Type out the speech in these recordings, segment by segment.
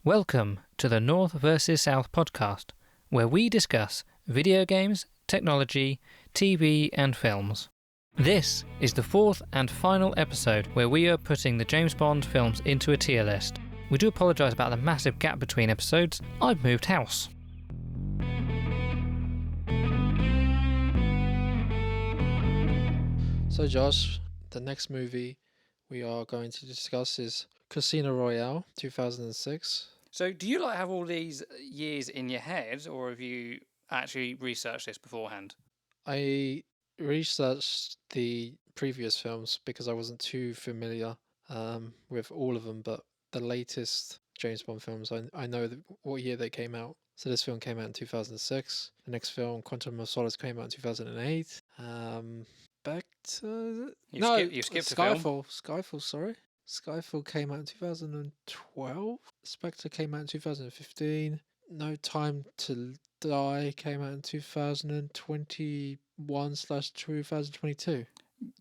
Welcome to the North vs. South podcast, where we discuss video games, technology, TV and films. This is the fourth and final episode where we are putting the James Bond films into a tier list. We do apologise about the massive gap between episodes. I've moved house. So Josh, the next movie we are going to discuss is Casino Royale 2006. So do you have all these years in your head, or have you actually researched this beforehand? I researched the previous films because I wasn't too familiar with all of them, but the latest James Bond films, I know what year they came out. So this film came out in 2006. The next film, Quantum of Solace, came out in 2008. Back to... You skipped a film. Skyfall, sorry. Skyfall came out in 2012. Spectre came out in 2015. No Time to Die came out in 2021/2022.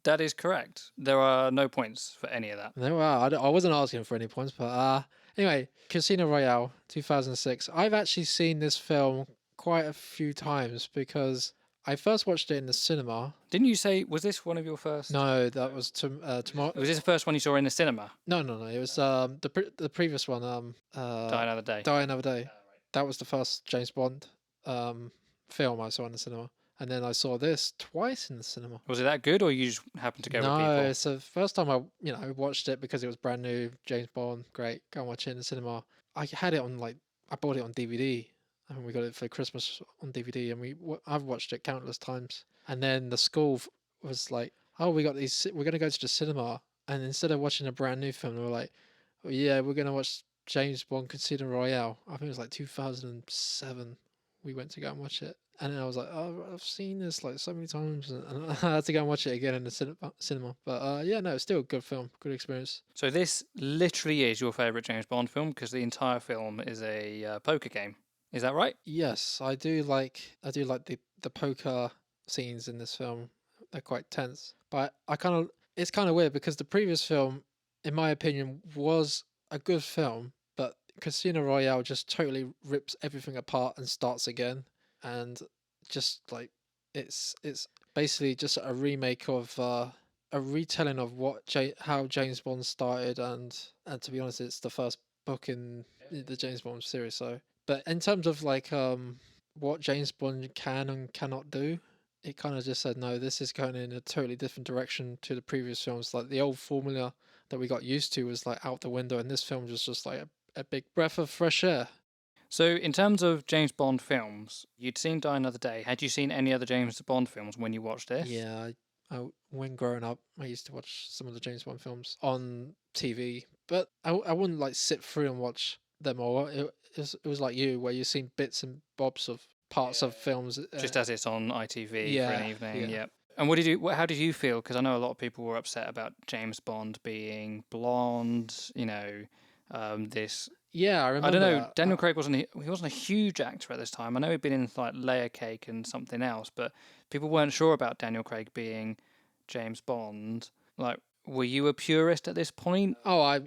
That is correct. There are no points for any of that. No, I wasn't asking for any points, but anyway, Casino Royale 2006. I've actually seen this film quite a few times because I first watched it in the cinema. Didn't you say, was this one of your first? No, that was tomorrow. Was this the first one you saw in the cinema? No. It was the previous one. Die Another Day. Die Another Day. That was the first James Bond film I saw in the cinema, and then I saw this twice in the cinema. Was it that good, or you just happened to go with people? No, it's the first time I watched it because it was brand new. James Bond, great. Go and watch it in the cinema. I had it on I bought it on DVD. I mean, we got it for Christmas on DVD, and I've watched it countless times. And then the school was like, "Oh, we got these. We're gonna go to the cinema." And instead of watching a brand new film, they were like, "Oh, yeah, we're gonna watch James Bond Casino Royale." I think it was 2007. We went to go and watch it, and then I was like, "Oh, I've seen this so many times," and I had to go and watch it again in the cinema. But yeah, no, it's still a good film, good experience. So this literally is your favourite James Bond film because the entire film is a poker game. Is that right? Yes, I do like the poker scenes in this film. They're quite tense. But it's kind of weird because the previous film, in my opinion, was a good film, but Casino Royale just totally rips everything apart and starts again, and just it's basically just a remake of a retelling of how James Bond started, and to be honest, it's the first book in the James Bond series. So. But in terms of what James Bond can and cannot do, it kind of just said, no, this is going in a totally different direction to the previous films. Like the old formula that we got used to was out the window, and this film was just a big breath of fresh air. So in terms of James Bond films, you'd seen Die Another Day. Had you seen any other James Bond films when you watched this? Yeah, when growing up, I used to watch some of the James Bond films on TV, but I wouldn't sit through and watch them all. It was like you, where you've seen bits and bobs of parts of films, just as it's on ITV for an evening. Yeah. And how did you feel? Because I know a lot of people were upset about James Bond being blonde. This. Yeah, I remember. I don't know. That. Daniel Craig wasn't a huge actor at this time. I know he'd been in Layer Cake and something else, but people weren't sure about Daniel Craig being James Bond. Were you a purist at this point? Oh, I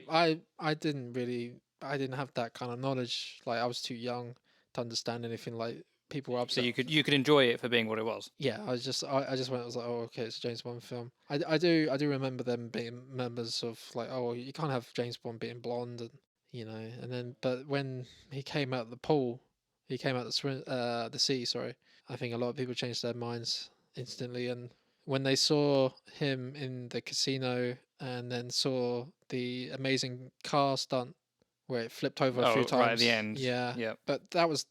didn't really. I didn't have that kind of knowledge. I was too young to understand anything. People were upset. So you could enjoy it for being what it was. Yeah, I just went. I was like, oh, okay, it's a James Bond film. I do remember them being members of oh, you can't have James Bond being blonde, and and then but when he came out the pool, he came out the sea. Sorry, I think a lot of people changed their minds instantly, and when they saw him in the casino, and then saw the amazing car stunt where it flipped over a few times. Right at the end. Yeah. But that was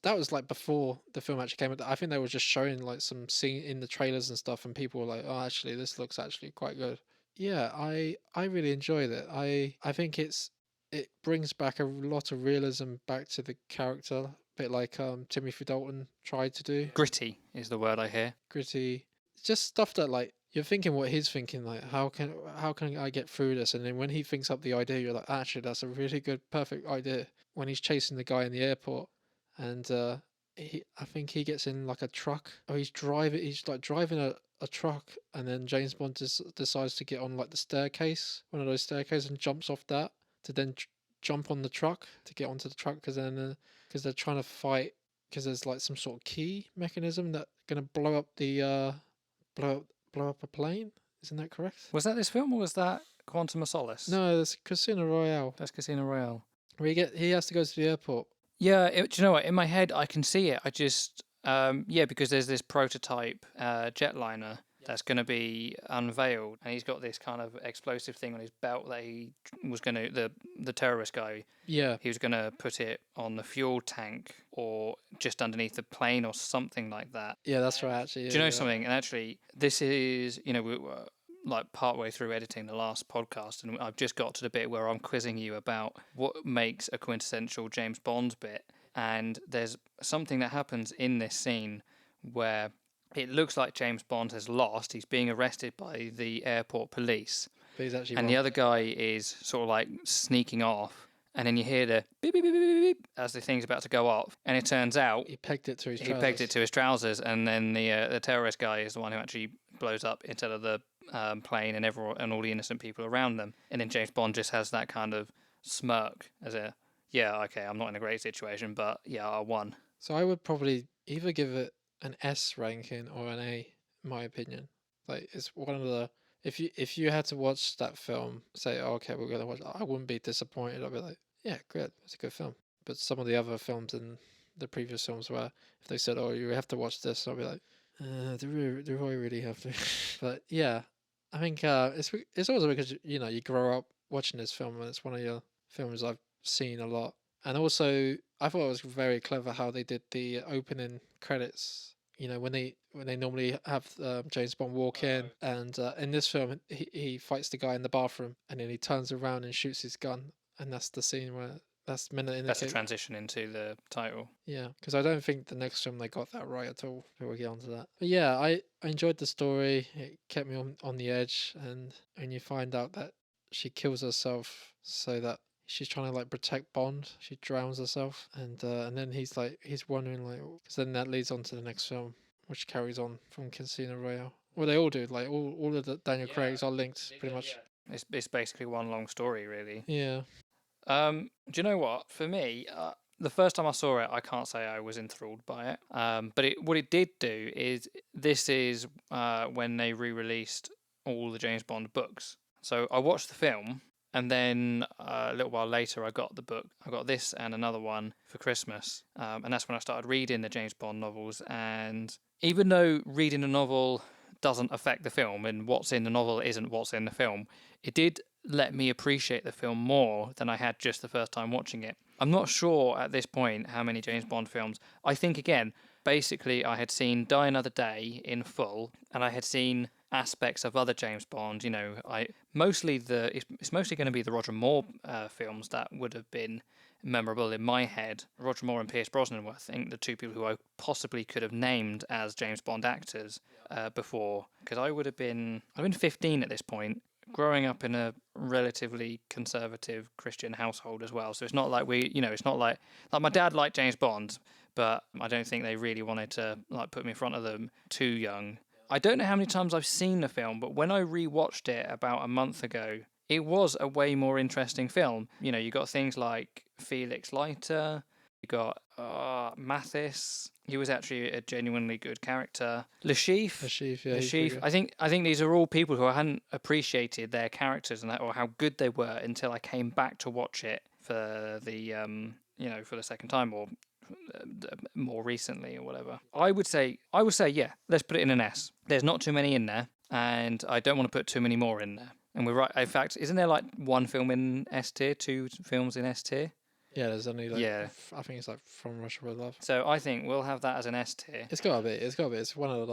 before the film actually came out. I think they were just showing some scene in the trailers and stuff, and people were like, "Oh, actually, this looks actually quite good." Yeah, I really enjoyed it. I think it brings back a lot of realism back to the character, a bit like Timothy Dalton tried to do. Gritty is the word I hear. Gritty, just stuff that you're thinking what he's thinking, how can I get through this? And then when he thinks up the idea, you're like, actually, that's a really good, perfect idea. When he's chasing the guy in the airport, and I think he gets in a truck, or he's driving a truck, and then James Bond decides to get on the staircase, one of those staircases, and jumps off that to then jump on the truck to get onto the truck because they're trying to fight because there's like some sort of key mechanism that gonna blow up the blow blow up a plane. Isn't that correct? Was that this film or was that Quantum of Solace? No, there's Casino Royale. That's Casino Royale. Where he has to go to the airport. Yeah, do you know what? In my head, I can see it. I just, because there's this prototype jetliner that's going to be unveiled, and he's got this kind of explosive thing on his belt that he was going to, the terrorist guy, Yeah. he was going to put it on the fuel tank or just underneath the plane or something like that. Yeah, that's right, actually. Do you know something? And actually, this is, we were like partway through editing the last podcast, and I've just got to the bit where I'm quizzing you about what makes a quintessential James Bond bit. And there's something that happens in this scene where it looks like James Bond has lost. He's being arrested by the airport police. But he's actually and wrong. The other guy is sort of like sneaking off. And then you hear the beep, beep, beep, beep, beep as the thing's about to go off. And it turns out He pegged it to his he trousers. pegged it to his trousers. And then the terrorist guy is the one who actually blows up instead of the plane and everyone and all the innocent people around them. And then James Bond just has that kind of smirk as I'm not in a great situation, but yeah, I won. So I would probably either give it an S ranking or an A, in my opinion. Like, it's one of the... If you had to watch that film, say, oh, okay, we're going to watch it, I wouldn't be disappointed. I'd be like, yeah, great, it's a good film. But some of the other films in the previous films where if they said, oh, you have to watch this, I'd be like, do I really have to? But yeah, I think it's also because, you grow up watching this film and it's one of your films I've seen a lot. And also, I thought it was very clever how they did the opening credits. When they normally have James Bond walk in, and in this film he fights the guy in the bathroom, and then he turns around and shoots his gun, and that's the scene where that's meant to indicate. That's a transition into the title. Yeah, because I don't think the next film they got that right at all. We'll get onto that. But yeah, I enjoyed the story. It kept me on the edge, and you find out that she kills herself so that she's trying to like protect Bond. She drowns herself, and then he's wondering like, because then that leads on to the next film, which carries on from Casino Royale. Well, they all do. Like all of the Daniel Craig's are linked pretty much. It's basically one long story, really. Yeah. Do you know what? For me, the first time I saw it, I can't say I was enthralled by it. But what it did do is this is when they re-released all the James Bond books. So I watched the film. And then a little while later, I got the book. I got this and another one for Christmas. And that's when I started reading the James Bond novels. And even though reading a novel doesn't affect the film and what's in the novel isn't what's in the film, it did let me appreciate the film more than I had just the first time watching it. I'm not sure at this point how many James Bond films. I think, again, basically I had seen Die Another Day in full, and I had seen aspects of other James Bond. It's mostly going to be the Roger Moore films that would have been memorable in my head. Roger Moore and Pierce Brosnan were, I think, the two people who I possibly could have named as James Bond actors before, because I've been 15 at this point, growing up in a relatively conservative Christian household as well. So it's not like it's not like my dad liked James Bond, but I don't think they really wanted to like put me in front of them too young. I don't know how many times I've seen the film, but when I rewatched it about a month ago, it was a way more interesting film. You got things like Felix Leiter, you got Mathis. He was actually a genuinely good character. Le Chiffre. I think these are all people who I hadn't appreciated their characters or how good they were until I came back to watch it for the for the second time or more recently or whatever. I would say, yeah, let's put it in an S. There's not too many in there, and I don't want to put too many more in there. And we're right. In fact, isn't there like one film in S tier, 2 films in S tier? Yeah, there's only like, yeah. I think it's like From Russia with Love. So I think we'll have that as an S tier. It's gotta be. It's one of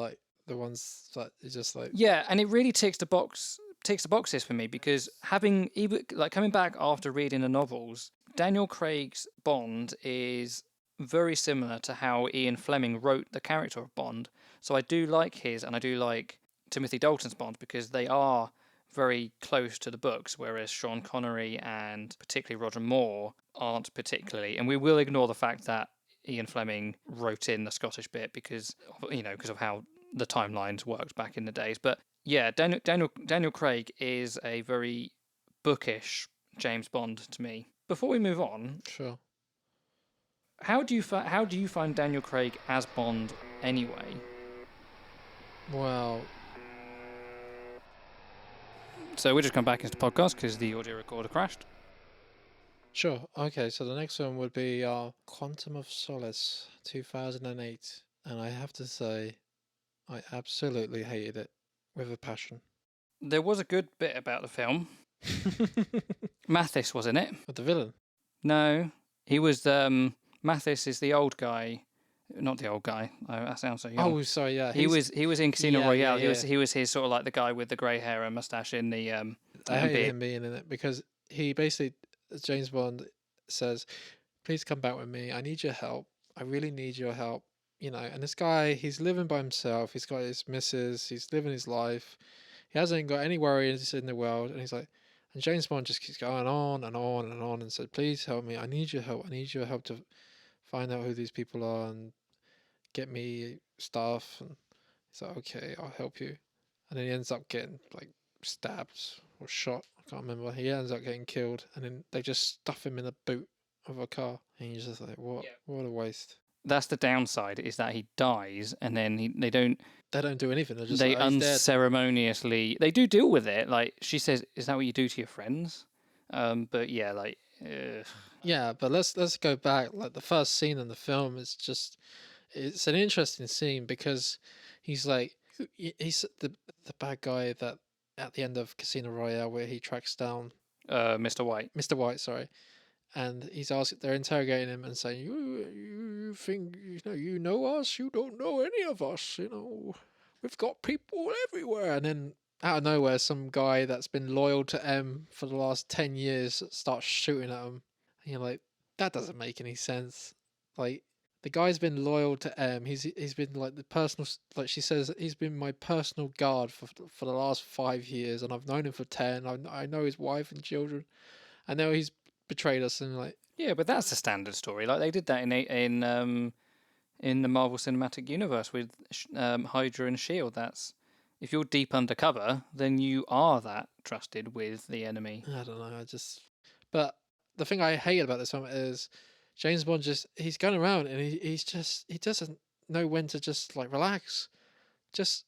the ones that is just like, yeah, and it really ticks the boxes for me, because having even like coming back after reading the novels, Daniel Craig's Bond is very similar to how Ian Fleming wrote the character of Bond. So I do like his, and I do like Timothy Dalton's Bond, because they are very close to the books, whereas Sean Connery and particularly Roger Moore aren't particularly. And we will ignore the fact that Ian Fleming wrote in the Scottish bit because of how the timelines worked back in the days. But yeah, Daniel Craig is a very bookish James Bond to me. before we move on, Sure. how do you find Daniel Craig as Bond anyway? Well, So we'll just come back into the podcast because the audio recorder crashed. sure. Okay, so the next one would be Quantum of Solace, 2008. And I have to say, I absolutely hated it with a passion. There was a good bit about the film. Mathis was in it. But the villain? No, he was. Mathis is the old guy, not the old guy. That sounds so young. Oh, sorry, yeah. He was in Casino yeah, Royale. yeah. He was his sort of like the guy with the grey hair and mustache in the I and hated beard. him being in it because he basically, James Bond says, please come back with me. I need your help. I really need your help. You know, and this guy, he's living by himself. He's got his missus. He's living his life. He hasn't got any worries in the world. And he's like, and James Bond just keeps going on and on and on and said, please help me. I need your help. I need your help to find out who these people are and get me stuff. And he's like, okay, I'll help you. And then he ends up getting like stabbed or shot. I can't remember. He ends up getting killed. And then they just stuff him in the boot of a car. And you're just like, what? Yeah. What a waste. That's the downside, is that he dies and then they don't do anything. They're just they like, oh, he's dead. unceremoniously they do deal with it. Like she says, is that what you do to your friends? But yeah, like Yeah, but let's go back. Like the first scene in the film is just, it's an interesting scene because he's like, he's the bad guy that at the end of Casino Royale where he tracks down Mr. White. Mr. White, sorry, and they're interrogating him and saying, you think you know us? You don't know any of us. You know, we've got people everywhere. And then out of nowhere, some guy that's been loyal to M for the last 10 years starts shooting at him. And you're like, that doesn't make any sense. Like, the guy's been loyal to M. He's been like the personal, like she says, he's been my personal guard for the last 5 years, and I've known him for 10. I know his wife and children. I know he's betrayed us, and like, Yeah, but that's a standard story. Like they did that in the Marvel Cinematic Universe with Hydra and Shield. That's if you're deep undercover, then you are that trusted with the enemy. I don't know. But the thing I hate about this film is James Bond he's going around and he doesn't know when to just like relax. Just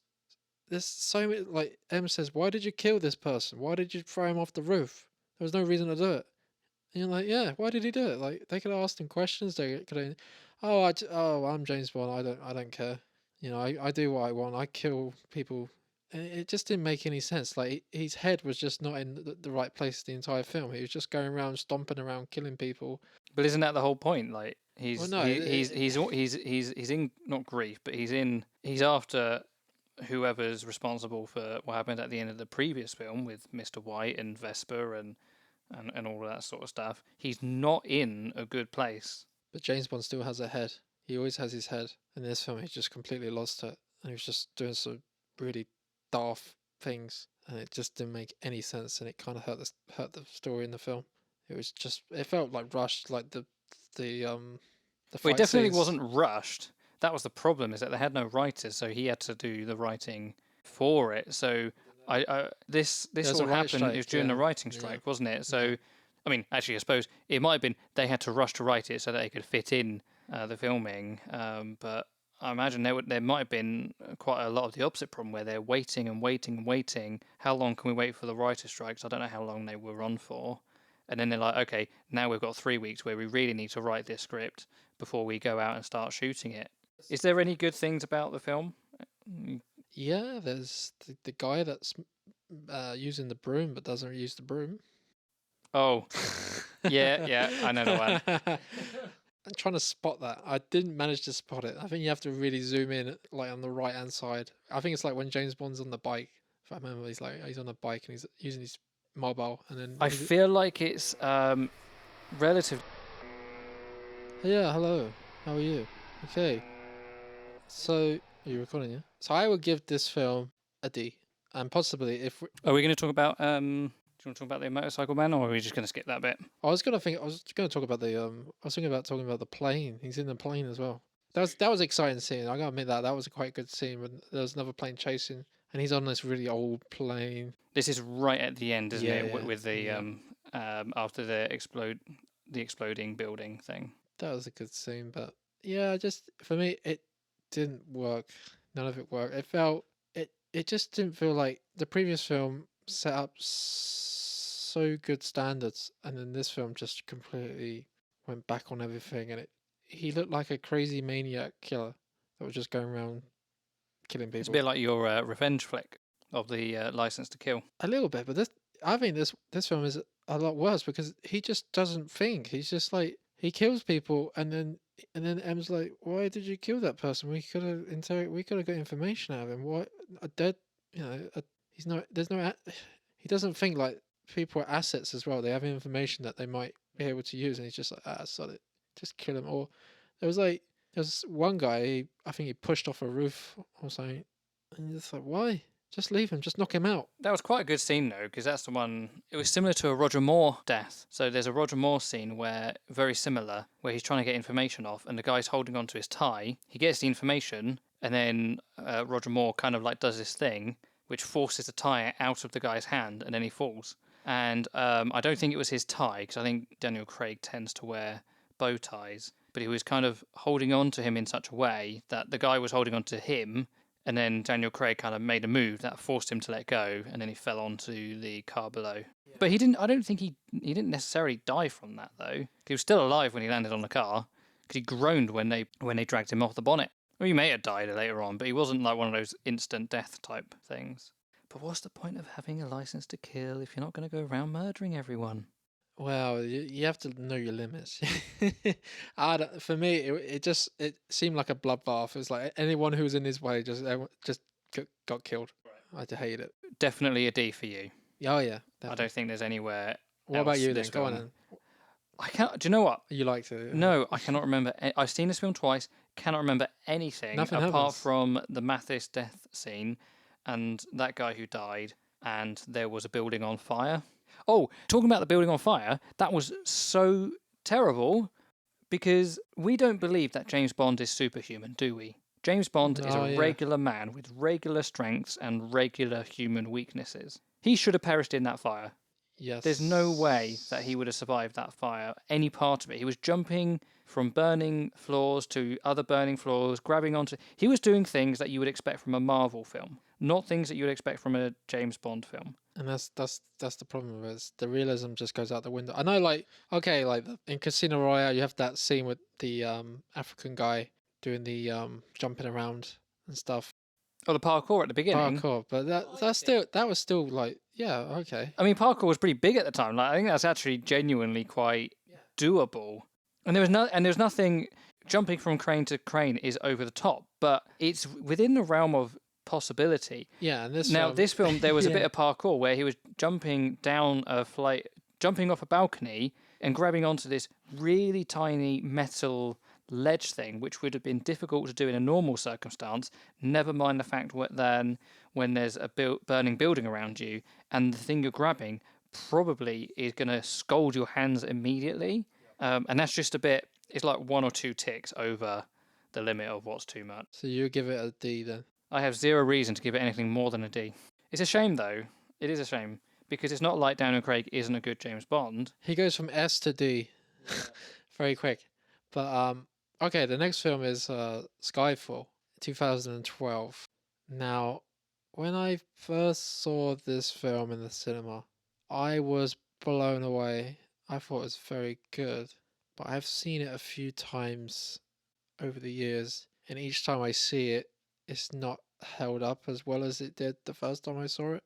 there's so many, like M says, why did you kill this person? Why did you throw him off the roof? There was no reason to do it. And you're like, yeah, why did he do it? Like they could have asked him questions. They could have, I'm James Bond. I don't care. You know, I do what I want. I kill people. And it just didn't make any sense. Like his head was just not in the right place the entire film. He was just going around stomping around, killing people. But isn't that the whole point? Like he's Well, no, he's in not grief, but he's after whoever's responsible for what happened at the end of the previous film with Mr. White and Vesper and all of that sort of stuff. He's not in a good place. But James Bond still has a head. He always has his head. In this film, he just completely lost it, and he was just doing some really daft things, and it just didn't make any sense, and it kind of hurt the story in the film. It felt like rushed, like the Well, it definitely scenes. wasn't rushed. That was the problem, is that they had no writers, so he had to do the writing for it. So this all happened. It was during the writing strike, wasn't it? So, I mean, actually, I suppose it might have been they had to rush to write it so that they could fit in the filming. But I imagine there might have been quite a lot of the opposite problem where they're waiting and waiting and waiting. How long can we wait for the writer strikes? I don't know how long they were on for. And then they're like, okay, now we've got 3 weeks where we really need to write this script before we go out and start shooting it. Is there any good things about the film? Yeah, there's the guy that's using the broom but doesn't use the broom. Oh, yeah, I know the one. I'm trying to spot that. I didn't manage to spot it. I think you have to really zoom in, like on the right hand side. I think it's like when James Bond's on the bike. If I remember, he's on a bike and he's using his mobile, and then I feel like it's relative. Yeah, hello. How are you? Okay. So, are you recording? Yeah. So I would give this film a D, and possibly if Are we going to talk about? Do you want to talk about the Motorcycle Man, or are we just going to skip that bit? I was going to talk about I was thinking about talking about the plane. He's in the plane as well. That was an exciting scene. I gotta admit that was a quite good scene when there was another plane chasing, and he's on this really old plane. This is right at the end, isn't it? Yeah, With the after the the exploding building thing. That was a good scene, but yeah, just for me, it didn't work. None of it worked. It just didn't feel like the previous film set up so good standards, and then this film just completely went back on everything. And he looked like a crazy maniac killer that was just going around killing It's a people. bit like your revenge flick of the License to Kill. A little bit, but I think this film is a lot worse because he just doesn't think. He's just like he kills people, and then M's like, "Why did you kill that person? We could have we could have got information out of him. What a dead, he's not. There's no. He doesn't think like people are assets as well. They have information that they might be able to use, and he's just like, sod it, just kill him." Or there's one guy. I think he pushed off a roof or something, and you're just like, why? Just leave him. Just knock him out. That was quite a good scene, though, because that's the one. It was similar to a Roger Moore death. So there's a Roger Moore scene very similar, where he's trying to get information off, and the guy's holding onto his tie. He gets the information, and then Roger Moore kind of like does this thing, which forces the tie out of the guy's hand, and then he falls. And I don't think it was his tie, because I think Daniel Craig tends to wear bow ties. But he was kind of holding on to him in such a way that the guy was holding on to him. And then Daniel Craig kind of made a move that forced him to let go, and then he fell onto the car below. Yeah. But he didn't. I don't think he didn't necessarily die from that though. He was still alive when he landed on the car, because he groaned when they dragged him off the bonnet. Well, he may have died later on, but he wasn't like one of those instant death type things. But what's the point of having a license to kill if you're not going to go around murdering everyone? Well, you have to know your limits. For me, it seemed like a bloodbath. It was like anyone who was in his way just got killed. Right. I just hate it. Definitely a D for you. Oh yeah. Definitely. I don't think there's anywhere. What about you then? Go on then. I can't. Do you know what? You like to? No, I cannot remember. I've seen this film twice. Cannot remember anything apart from the Mathis death scene, and that guy who died, and there was a building on fire. Oh, talking about the building on fire, that was so terrible because we don't believe that James Bond is superhuman, do we? James Bond is a regular man with regular strengths and regular human weaknesses. He should have perished in that fire. Yes. There's no way that he would have survived that fire, any part of it. He was jumping from burning floors to other burning floors, grabbing onto... He was doing things that you would expect from a Marvel film, not things that you would expect from a James Bond film. And that's the problem with it. The realism just goes out the window. I know, like, okay, like in Casino Royale, you have that scene with the African guy doing the jumping around and stuff. Oh, the parkour at the beginning. Parkour, but that was still like, yeah, okay. I mean, parkour was pretty big at the time. Like, I think that's actually genuinely quite doable. And there's nothing. Jumping from crane to crane is over the top, but it's within the realm of possibility. Yeah, and this film there was a bit of parkour where he was jumping down a flight, jumping off a balcony and grabbing onto this really tiny metal ledge thing, which would have been difficult to do in a normal circumstance, never mind the fact then when there's a burning building around you and the thing you're grabbing probably is going to scald your hands immediately. And that's just a bit, it's like 1 or 2 ticks over the limit of what's too much. So you give it a D then? I have zero reason to give it anything more than a D. It's a shame, though. It is a shame, because it's not like Daniel Craig isn't a good James Bond. He goes from S to D very quick. But, okay, the next film is Skyfall, 2012. Now, when I first saw this film in the cinema, I was blown away. I thought it was very good. But I've seen it a few times over the years, and each time I see it, it's not held up as well as it did the first time I saw it,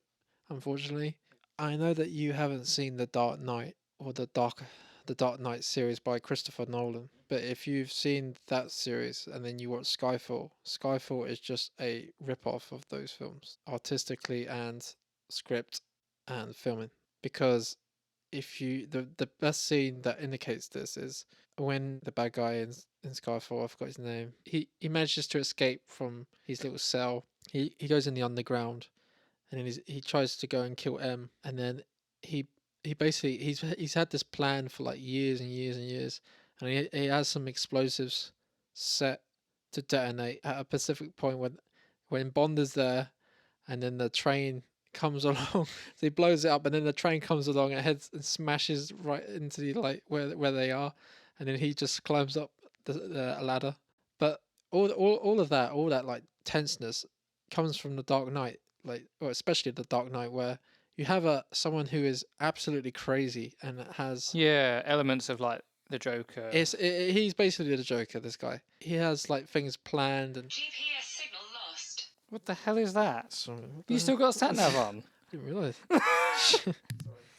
unfortunately. I know that you haven't seen The Dark Knight or the Dark Knight series by Christopher Nolan, but if you've seen that series and then you watch Skyfall is just a rip-off of those films, artistically and script and filming. Because the best scene that indicates this is when the bad guy in Skyfall, I forgot his name, he manages to escape from his little cell. He goes in the underground, and then he tries to go and kill M, and then he basically he's had this plan for like years and years and years, and he has some explosives set to detonate at a specific point when Bond is there, and then the train comes along, so he blows it up, and then the train comes along and heads and smashes right into the like where they are, and then he just climbs up the ladder. But all of that, all that like tenseness, comes from the Dark Knight, like, or especially the Dark Knight, where you have someone who is absolutely crazy and has Yeah, elements of like the Joker. he's basically the Joker. This guy, he has like things planned and GPS signal lost. What the hell is that? sorry, what You the still got a sat nav on? didn't realize.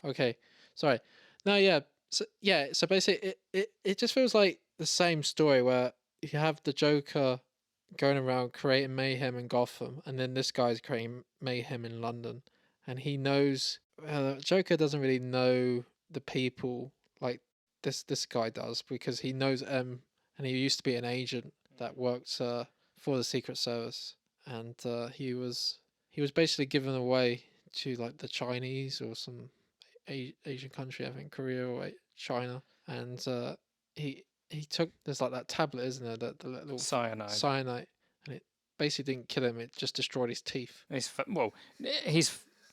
Okay, sorry. No, yeah. So basically, it just feels like the same story where you have the Joker going around creating mayhem in Gotham, and then this guy's creating mayhem in London, and he knows. Joker doesn't really know the people like this guy does because he knows and he used to be an agent that worked for the Secret Service, and he was basically given away to like the Chinese or some Asian country, I think Korea or China, and he took there's like that tablet, isn't there, that the little Cyanide. cyanide, and it basically didn't kill him; it just destroyed his teeth. His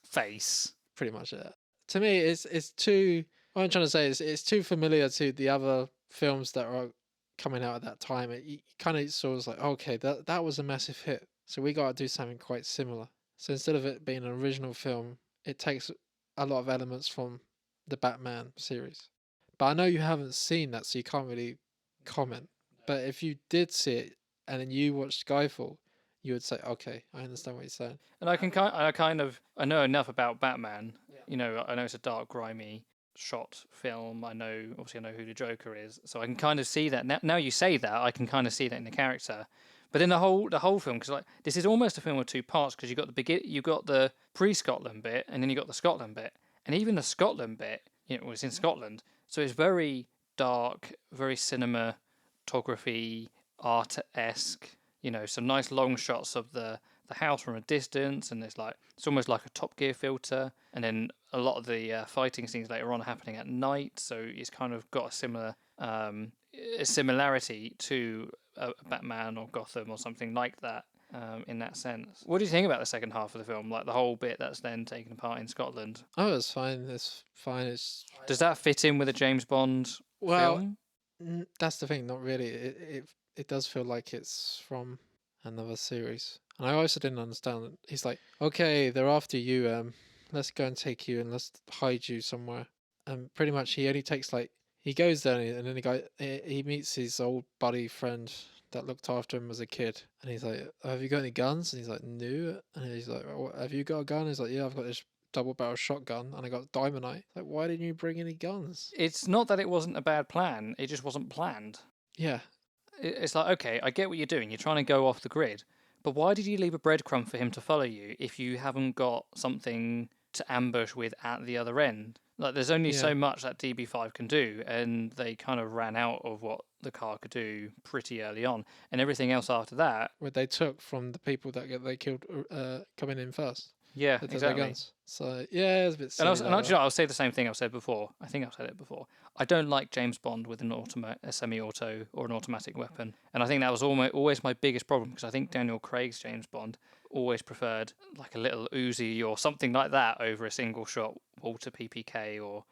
face. Pretty much it. To me, it's too. What I'm trying to say is it's too familiar to the other films that are coming out at that time. It kind of sort of like, okay, that was a massive hit, so we got to do something quite similar. So instead of it being an original film, it takes a lot of elements from the Batman series. But I know you haven't seen that, so you can't really comment. But if you did see it and then you watched Skyfall, you would say, okay, I understand what you're saying. And I know enough about Batman. You know, I know it's a dark, grimy shot film. Obviously I know who the Joker is, so I can kind of see that now. You say that, I can kind of see that in the character. But in the whole film, because like this is almost a film of two parts, because you got the pre-Scotland bit, and then you got the Scotland bit, and even the Scotland bit, was in Scotland, so it's very dark, very cinematography, art-esque. Some nice long shots of the house from a distance, and it's almost like a Top Gear filter, and then a lot of the fighting scenes later on are happening at night, so it's kind of got a similarity to Batman or Gotham or something like that, in that sense. What do you think about the second half of the film, like the whole bit that's then taken part in Scotland? Oh, it's fine. It's fine. Does that fit in with a James Bond film? That's the thing. Not really. It does feel like it's from another series. And I also didn't understand it. He's like, okay, they're after you. Let's go and take you and let's hide you somewhere. And pretty much he only takes he goes there and then he meets his old buddy friend that looked after him as a kid. And he's like, have you got any guns? And he's like, no. And he's like, have you got a gun? He's like, yeah, I've got this double barrel shotgun and I got dynamite. Like, why didn't you bring any guns? It's not that it wasn't a bad plan, it just wasn't planned. Yeah. It's like, okay, I get what you're doing. You're trying to go off the grid. But why did you leave a breadcrumb for him to follow you if you haven't got something to ambush with at the other end? Like, there's only so much that DB5 can do, and they kind of ran out of what the car could do pretty early on. And everything else after that... Where they took from the people that they killed coming in first. Yeah, exactly. Guns. So, yeah, it's a bit silly. I'll say the same thing I've said before. I think I've said it before. I don't like James Bond with a semi-auto or an automatic weapon. And I think that was always my biggest problem, because I think Daniel Craig's James Bond always preferred like a little Uzi or something like that over a single shot Walter PPK or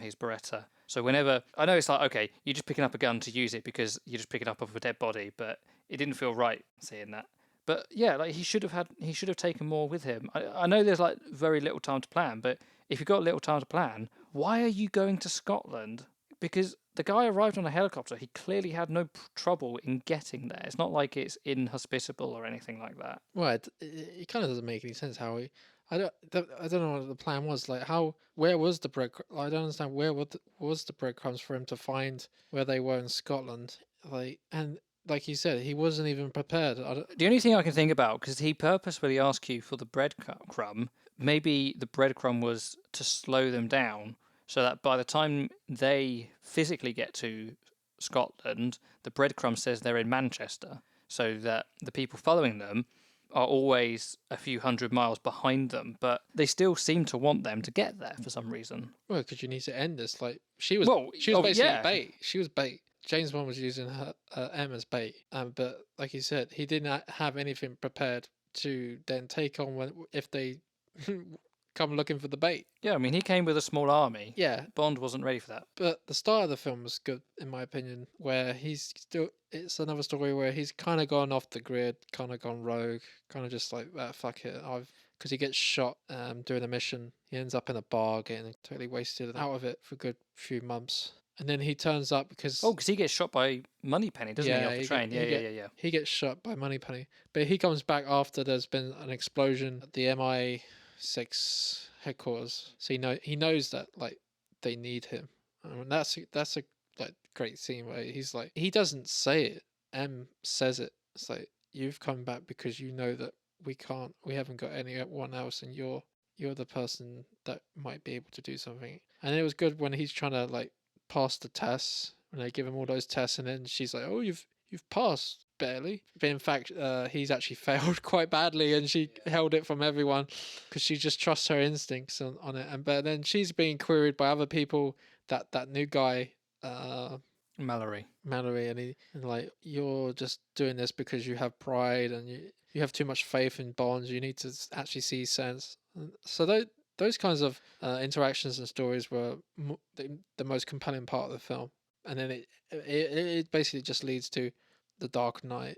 his Beretta. So whenever... I know it's like, okay, you're just picking up a gun to use it because you're just picking up off a dead body, but it didn't feel right seeing that. But yeah, like he should have taken more with him. I know there's like very little time to plan, but if you've got little time to plan, why are you going to Scotland? Because the guy arrived on a helicopter. He clearly had no trouble in getting there. It's not like it's inhospitable or anything like that. Well, it kind of doesn't make any sense how he... I don't know what the plan was. Like, where was the bread? I don't understand where was the breadcrumbs for him to find where they were in Scotland. Like you said, he wasn't even prepared. The only thing I can think about, because he purposefully asked you for the breadcrumb, maybe the breadcrumb was to slow them down so that by the time they physically get to Scotland, the breadcrumb says they're in Manchester, so that the people following them are always a few hundred miles behind them, but they still seem to want them to get there for some reason. Well, because you need to end this. Like, she was basically bait. She was bait. James Bond was using her M as bait, but like you said, he did not have anything prepared to then take on if they come looking for the bait. Yeah, I mean, he came with a small army. Yeah, Bond wasn't ready for that. but the start of the film was good, in my opinion, where it's another story where he's kind of gone off the grid, kind of gone rogue, kind of just like, fuck it, because he gets shot doing a mission. He ends up in a bar getting totally wasted and out of it for a good few months. And then he turns up because... Oh, because he gets shot by Moneypenny, doesn't he, off the train? Yeah. He gets shot by Moneypenny. But he comes back after there's been an explosion at the MI6 headquarters. So he knows that, like, they need him. And that's a like great scene where he's like, he doesn't say it. M says it. It's like, you've come back because you know that we haven't got anyone else, and you're the person that might be able to do something. And it was good when he's trying to like pass the tests, when they give him all those tests, and then she's like, oh, you've passed barely, but in fact he's actually failed quite badly, and she held it from everyone because she just trusts her instincts on it. And but then she's being queried by other people, that new guy, Mallory, and like, you're just doing this because you have pride and you have too much faith in Bonds. You need to actually see sense. So those kinds of interactions and stories were the most compelling part of the film. And then it basically just leads to the Dark Knight.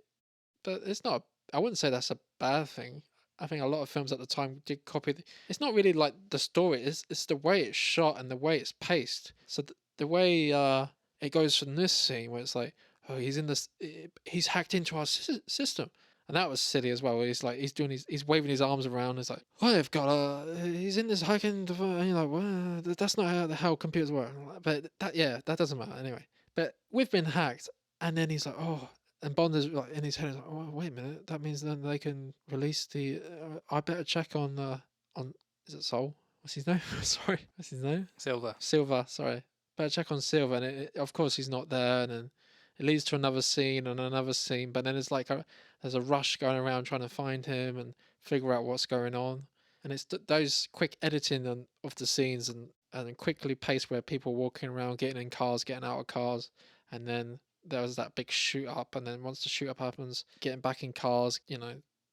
But it's not. I wouldn't say that's a bad thing. I think a lot of films at the time did copy. It's not really like the story. It's the way it's shot and the way it's paced. So the way it goes from this scene where it's like, oh, he's hacked into our system. And that was silly as well. He's like, he's waving his arms around. It's like, oh, they've got he's in this hacking device. And you're like, well, that's not how computers work. But that doesn't matter anyway. But we've been hacked. And then he's like, oh, and Bond is like in his head, like, oh, wait a minute. That means then they can release the. I better check on. Is it Sol? What's his name? Sorry, what's his name? Silver. Sorry, better check on Silver. And of course he's not there, and then it leads to another scene and another scene. But then it's like there's a rush going around trying to find him and figure out what's going on. And it's those quick editing of the scenes and quickly paced where people walking around, getting in cars, getting out of cars, and then there was that big shoot up, and then once the shoot up happens, getting back in cars,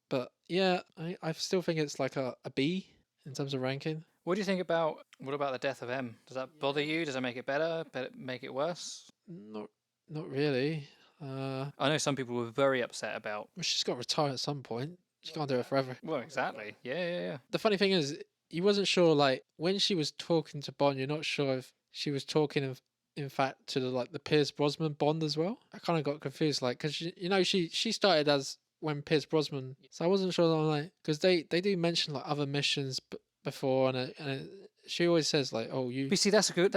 But yeah, I still think it's like a B in terms of ranking. What do you think about the death of M? Does that bother you? Does that make it better? Make it worse? Not really. I know some people were very upset about. Well, she's got to retire at some point. She can't do it forever. Well, exactly. Yeah. The funny thing is, you wasn't sure, like, when she was talking to Bond, you're not sure if she was talking in fact to the Pierce Brosnan Bond as well. I kind of got confused, like, because she started as when Pierce Brosnan, so I wasn't sure, like, because they do mention like other missions before, and she always says like, oh, you. But see, that's a good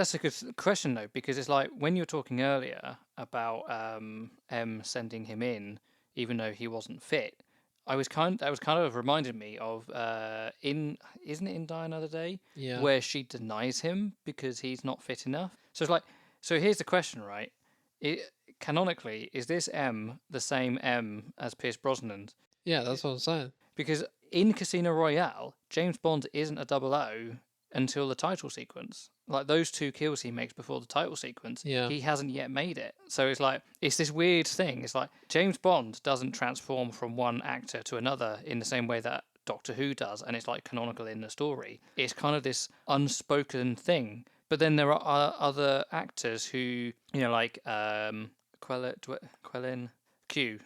question though, because it's like when you were talking earlier about M sending him in, even though he wasn't fit. That was kind of reminded me of isn't it in Die Another Day? Yeah. Where she denies him because he's not fit enough. So it's like, so here's the question, right? Canonically, is this M the same M as Pierce Brosnan? Yeah, that's what I'm saying. Because in Casino Royale, James Bond isn't a 00 until the title sequence. Like those 2 kills he makes before the title sequence, he hasn't yet made it. So it's like, it's this weird thing. It's like James Bond doesn't transform from one actor to another in the same way that Doctor Who does, and it's like canonical in the story. It's kind of this unspoken thing. But then there are other actors who, like Quellin Q.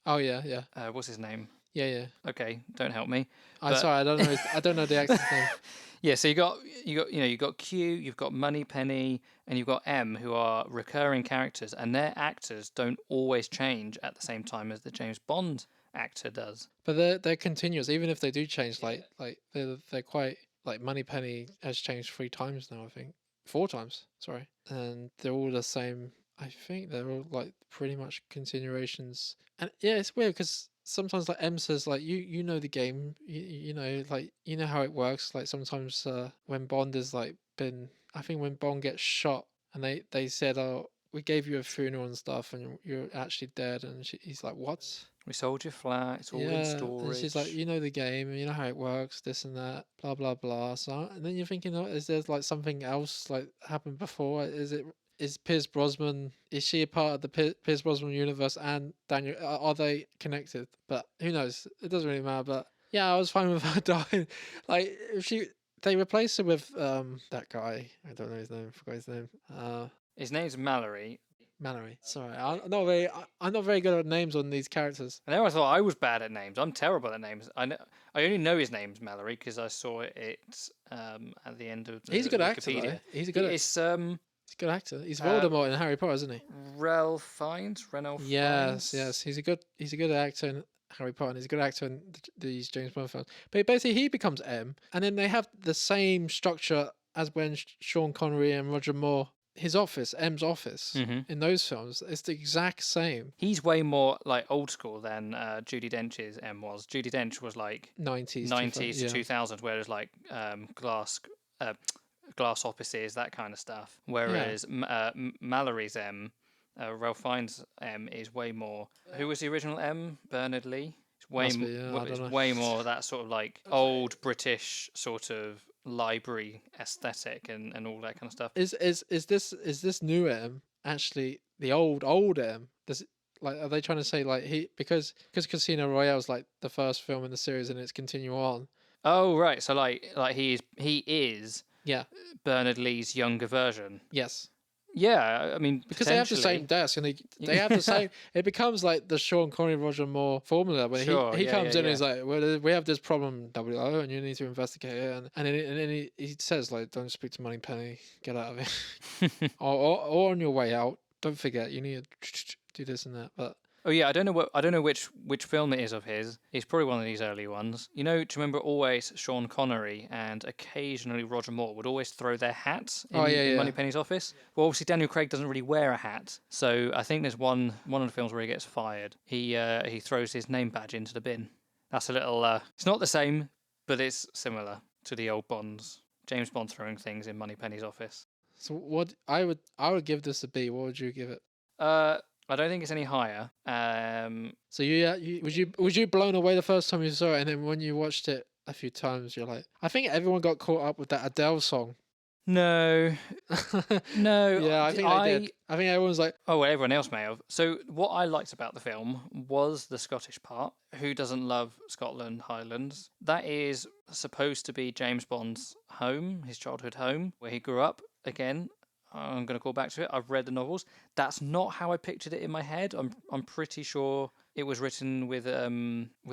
Oh yeah. What's his name? Yeah. Okay, don't help me. I'm sorry, I don't know. I don't know the actor's name. Yeah, so you got Q, you've got Moneypenny, and you've got M, who are recurring characters, and their actors don't always change at the same time as the James Bond actor does. But they're continuous, even if they do change. Like they're quite, like, Moneypenny has changed 3 times now, I think 4 times. Sorry, and they're all the same. I think they're all like pretty much continuations. And yeah, it's weird because sometimes like M says like you know the game, you know, like, you know how it works. Like sometimes when Bond is like I think when Bond gets shot and they said, oh, we gave you a funeral and stuff and you're actually dead, and he's like, what? We sold your flat, it's all in storage. And she's like, you know the game, you know how it works, this and that, blah blah blah. So, and then you're thinking, oh, is there like something else like happened before? Is Pierce Brosnan, is she a part of the Pierce Brosnan universe, and Daniel, are they connected? But who knows? It doesn't really matter. But Yeah, I was fine with her dying. Like if they replaced her with that guy. I don't know his name. Forgot his name. His name's Mallory. Mallory. Sorry, I'm not very good at names on these characters. I know I thought I was bad at names. I'm terrible at names. I only know his name's Mallory because I saw it at the end of the He's a good actor, Wikipedia. though. He's a It's he's a good actor. He's Voldemort in Harry Potter, isn't he? Ralph Fiennes. Yes. He's a good actor in Harry Potter. And he's a good actor in these James Bond films. But basically, he becomes M, and then they have the same structure as when Sean Connery and Roger Moore. His office, M's office, in those films, it's the exact same. He's way more like old school than Judi Dench's M was. Judi Dench was like 90s, 90s to yeah. 2000s, whereas like glass offices, that kind of stuff. Whereas Mallory's M, Ralph Fiennes' M, is way more. Who was the original M? Bernard Lee. It's way Must be, yeah, I don't know. way more that sort of like old British sort of library aesthetic and all that kind of stuff. Is this new M actually the old M? Does it, like, are they trying to say like because Casino Royale is like the first film in the series and it's continue on? Oh right, so like he is Yeah. Bernard Lee's younger version. Yes. Yeah, I mean, because they have the same desk and they have the same. It becomes like the Sean Connery Roger Moore formula where he comes in and he's like, well, we have this problem, WO, and you need to investigate it, and then he says like, don't speak to Moneypenny, get out of it, or on your way out, don't forget you need to do this and that, but. Oh yeah, I don't know which film it is of his. It's probably one of these early ones. You know, do you remember always Sean Connery and occasionally Roger Moore would always throw their hats in Moneypenny's office? Well, obviously Daniel Craig doesn't really wear a hat, so I think there's one of the films where he gets fired. He throws his name badge into the bin. That's a little. It's not the same, but it's similar to the old Bonds. James Bond throwing things in Moneypenny's office. So what I would give this a B. What would you give it? I don't think it's any higher. So was you blown away the first time you saw it, and then when you watched it a few times, you're like, I think everyone got caught up with that Adele song. No. Yeah, I think they did. I think everyone's like, oh, well, everyone else may have. So what I liked about the film was the Scottish part. Who doesn't love Scotland, Highlands? That is supposed to be James Bond's home, his childhood home, where he grew up. Again, I'm going to call back to it. I've read the novels. That's not how I pictured it in my head. I'm pretty sure it was written with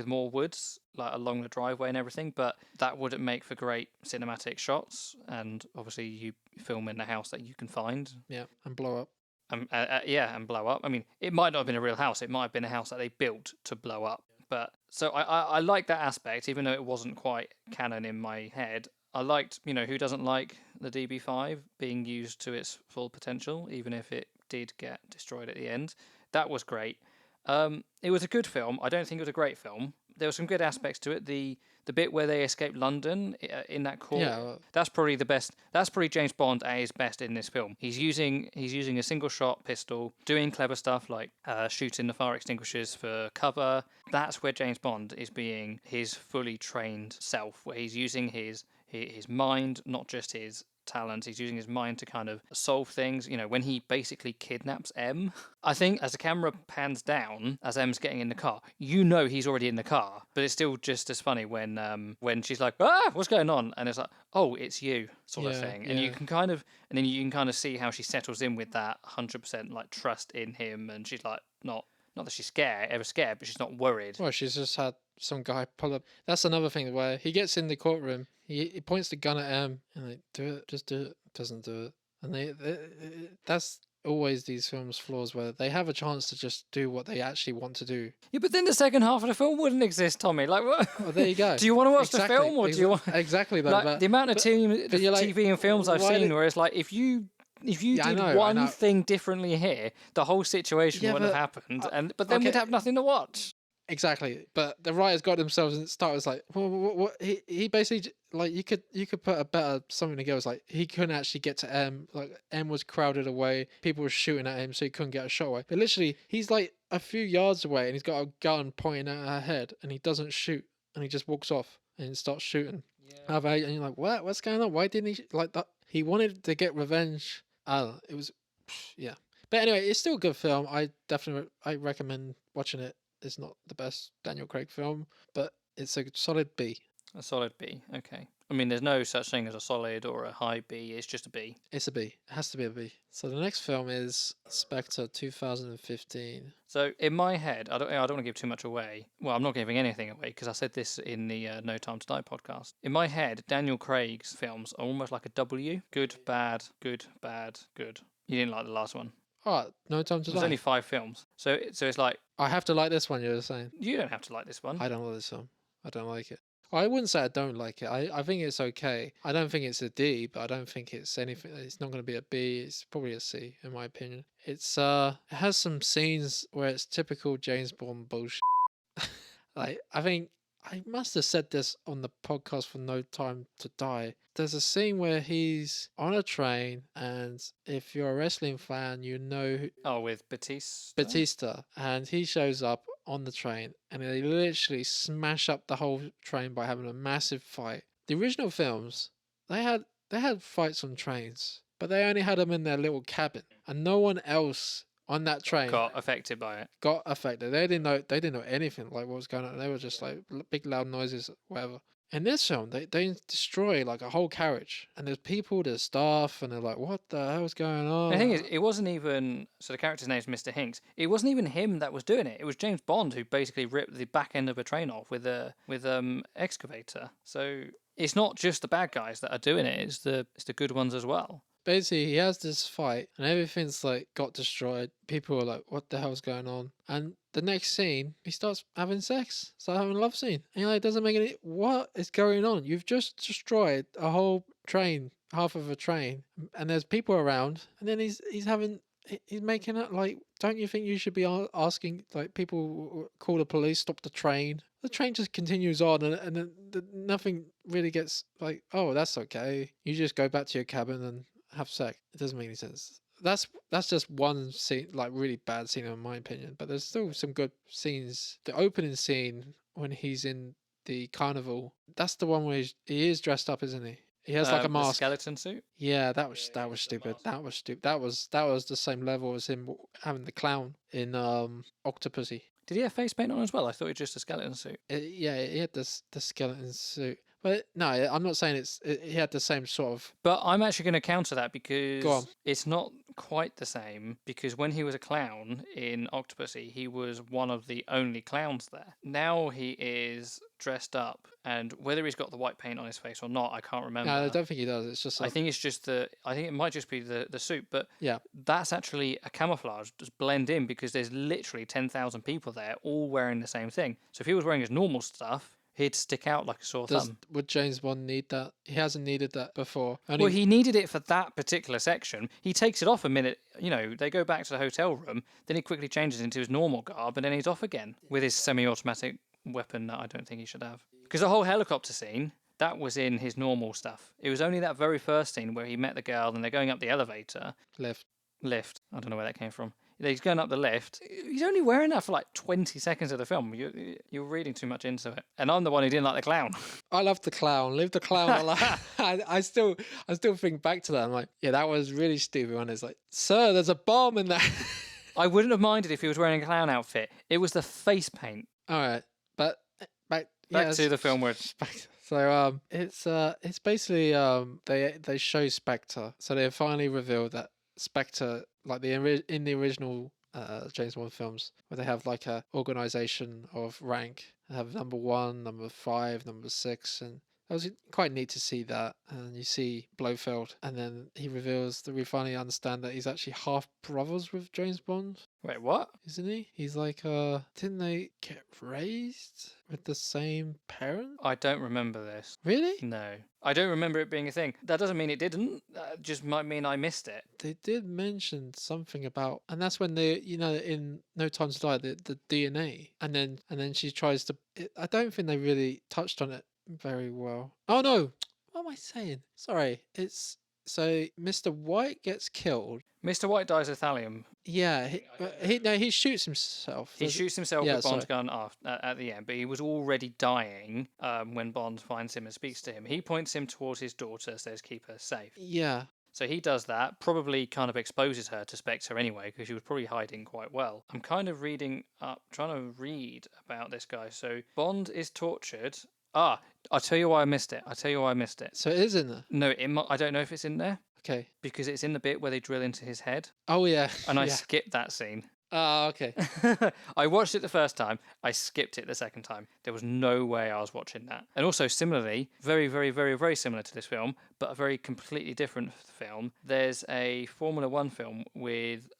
more woods, like along the driveway and everything. But that wouldn't make for great cinematic shots. And obviously, you film in a house that you can find. Yeah, and blow up. And blow up. I mean, it might not have been a real house. It might have been a house that they built to blow up. But so I like that aspect, even though it wasn't quite canon in my head. I liked, who doesn't like the DB5 being used to its full potential, even if it did get destroyed at the end. That was great. It was a good film. I don't think it was a great film. There were some good aspects to it. The bit where they escape London in that court, that's probably the best. That's probably James Bond at his best in this film. He's using a single shot pistol, doing clever stuff like shooting the fire extinguishers for cover. That's where James Bond is being his fully trained self, where he's using his mind, not just his talent. He's using his mind to kind of solve things. When he basically kidnaps M, I think as the camera pans down as M's getting in the car, he's already in the car, but it's still just as funny when she's like, what's going on? And it's like, oh, it's you, sort of thing. And you can kind of see how she settles in with that 100% like trust in him, and she's like not that she's ever scared, but she's not worried. Well, she's just had some guy pull up. That's another thing where he gets in the courtroom, he points the gun at M, and like, do it, just do it. Doesn't do it, and that's always these films' flaws where they have a chance to just do what they actually want to do. Yeah, but then the second half of the film wouldn't exist, Tommy. Like, what? Well, there you go. Do you want to watch the film, or do you want exactly that? Like, the amount of TV and films I've seen where it's like, if you did one thing differently here, the whole situation wouldn't have happened, but then we'd have nothing to watch. Exactly, but the writers got themselves and started like, well, what he basically, like, you could put a better something together. It's like he couldn't actually get to M. Like, M was crowded away, people were shooting at him, so he couldn't get a shot away. But literally, he's like a few yards away, and he's got a gun pointing at her head, and he doesn't shoot, and he just walks off and starts shooting. Yeah. And you're like, what's going on? Why didn't he like that? He wanted to get revenge. It was, yeah. But anyway, it's still a good film. I recommend watching it. It's not the best Daniel Craig film, but It's a solid B. A solid B. Okay. I mean, there's no such thing as a solid or a high B. It's just a B. It's a B. It has to be a B. So the next film is Spectre 2015. So in my head, I don't want to give too much away. Well, I'm not giving anything away because I said this in the No Time to Die podcast. In my head, Daniel Craig's films are almost like a W. Good, bad, good, bad, good. You didn't like the last one. Oh, No Time to There's Die. only 5 films. So it's like, I have to like this one, you're saying. you don't have to like this one. I don't like this film. I don't like it. I wouldn't say I don't like it. I think it's okay. I don't think it's a D, but I don't think it's anything. It's not going to be a B. It's probably a C, in my opinion. It has some scenes where it's typical James Bond bullshit. Like, I think I must have said this on the podcast for No Time to Die. There's a scene where he's on a train, and if you're a wrestling fan, you know Oh, with Batista? Batista, and he shows up on the train, and they literally smash up the whole train by having a massive fight. The original films, they had fights on trains, but they only had them in their little cabin, and no one else on that train Got affected by it. got affected. They didn't know anything like what was going on. They were just like big loud noises, whatever. In this film, they destroy like a whole carriage, and there's people, there's staff, and they're like, "What the hell's going on?" The thing is, it wasn't even, so the character's name is Mr. Hinks. It wasn't even him that was doing it. It was James Bond who basically ripped the back end of a train off with a excavator. So it's not just the bad guys that are doing it. It's the good ones as well. Basically, he has this fight, and everything's like got destroyed. People are like, "What the hell's going on?" And the next scene, he starts having sex, starts having a love scene, and it doesn't make any. What is going on? You've just destroyed a whole train, half of a train, and there's people around, and then he's making it like. Don't you think you should be asking like people call the police, stop the train? The train just continues on, and then nothing really gets like, oh, that's okay. You just go back to your cabin and have sex. It doesn't make any sense. That's just one scene, like really bad scene in my opinion. But there's still some good scenes. The opening scene when he's in the carnival, that's the one where he is dressed up, isn't he? He has like a The mask. skeleton suit? Yeah, that was stupid. That was stupid. That was the same level as him having the clown in Octopussy. Did he have face paint on as well? I thought it was just a skeleton suit. Yeah, he had the skeleton suit. But no, I'm not saying he had the same sort of. But I'm actually going to counter that because Go on. it's not quite the same, because when he was a clown in Octopussy, he was one of the only clowns there. Now he is dressed up, and whether he's got the white paint on his face or not, I can't remember. No, I don't think he does. It's just. I think it's just I think it might just be the suit, but yeah, that's actually a camouflage, just blend in, because there's literally 10,000 people there all wearing the same thing. So if he was wearing his normal stuff, he'd stick out like a sore thumb. Would James Bond need that? He hasn't needed that before. Well, he needed it for that particular section. He takes it off a minute, they go back to the hotel room, then he quickly changes into his normal garb, and then he's off again with his semi-automatic weapon that I don't think he should have. Because the whole helicopter scene, that was in his normal stuff. It was only that very first scene where he met the girl and they're going up the elevator. Lift. I don't know where that came from. He's going up the lift. He's only wearing that for like 20 seconds of the film. You're reading too much into it. And I'm the one who didn't like the clown. I love the clown. Leave the clown alone. I still think back to that. I'm like, yeah, that was really stupid when it's like, sir, there's a bomb in there. I wouldn't have minded if he was wearing a clown outfit. It was the face paint. All right, but back to the film where so it's basically they show Spectre. So they finally revealed that Spectre, like in the original James Bond films, where they have like a organization of rank. They have number 1, number 5, number 6, and it was quite neat to see that. And you see Blofeld, and then he reveals that we finally understand that he's actually half brothers with James Bond. Wait, what? Isn't he? He's like, didn't they get raised with the same parent? I don't remember this. Really? No. I don't remember it being a thing. That doesn't mean it didn't. That just might mean I missed it. They did mention something about, and that's when they, in No Time to Die, the DNA, and then she tries to. I don't think they really touched on it very well. Oh no, what am I saying? Sorry, it's so Mr. White gets killed. Mr. White dies of thallium. Yeah, he shoots himself. He shoots himself with Bond's gun at the end, but he was already dying when Bond finds him and speaks to him. He points him towards his daughter, says keep her safe. Yeah. So he does that, probably kind of exposes her to Spectre anyway, because she was probably hiding quite well. I'm kind of reading up, trying to read about this guy. So Bond is tortured. I'll tell you why I missed it. So it is in there. No, I don't know if it's in there, Okay. because it's in the bit where they drill into his head, Oh yeah. and I yeah. skipped that scene. Okay. I watched it the first time. I skipped it the second time. There was no way I was watching that. And also, similarly, very, very, very, very similar to this film, but a very completely different film. There's a Formula One film with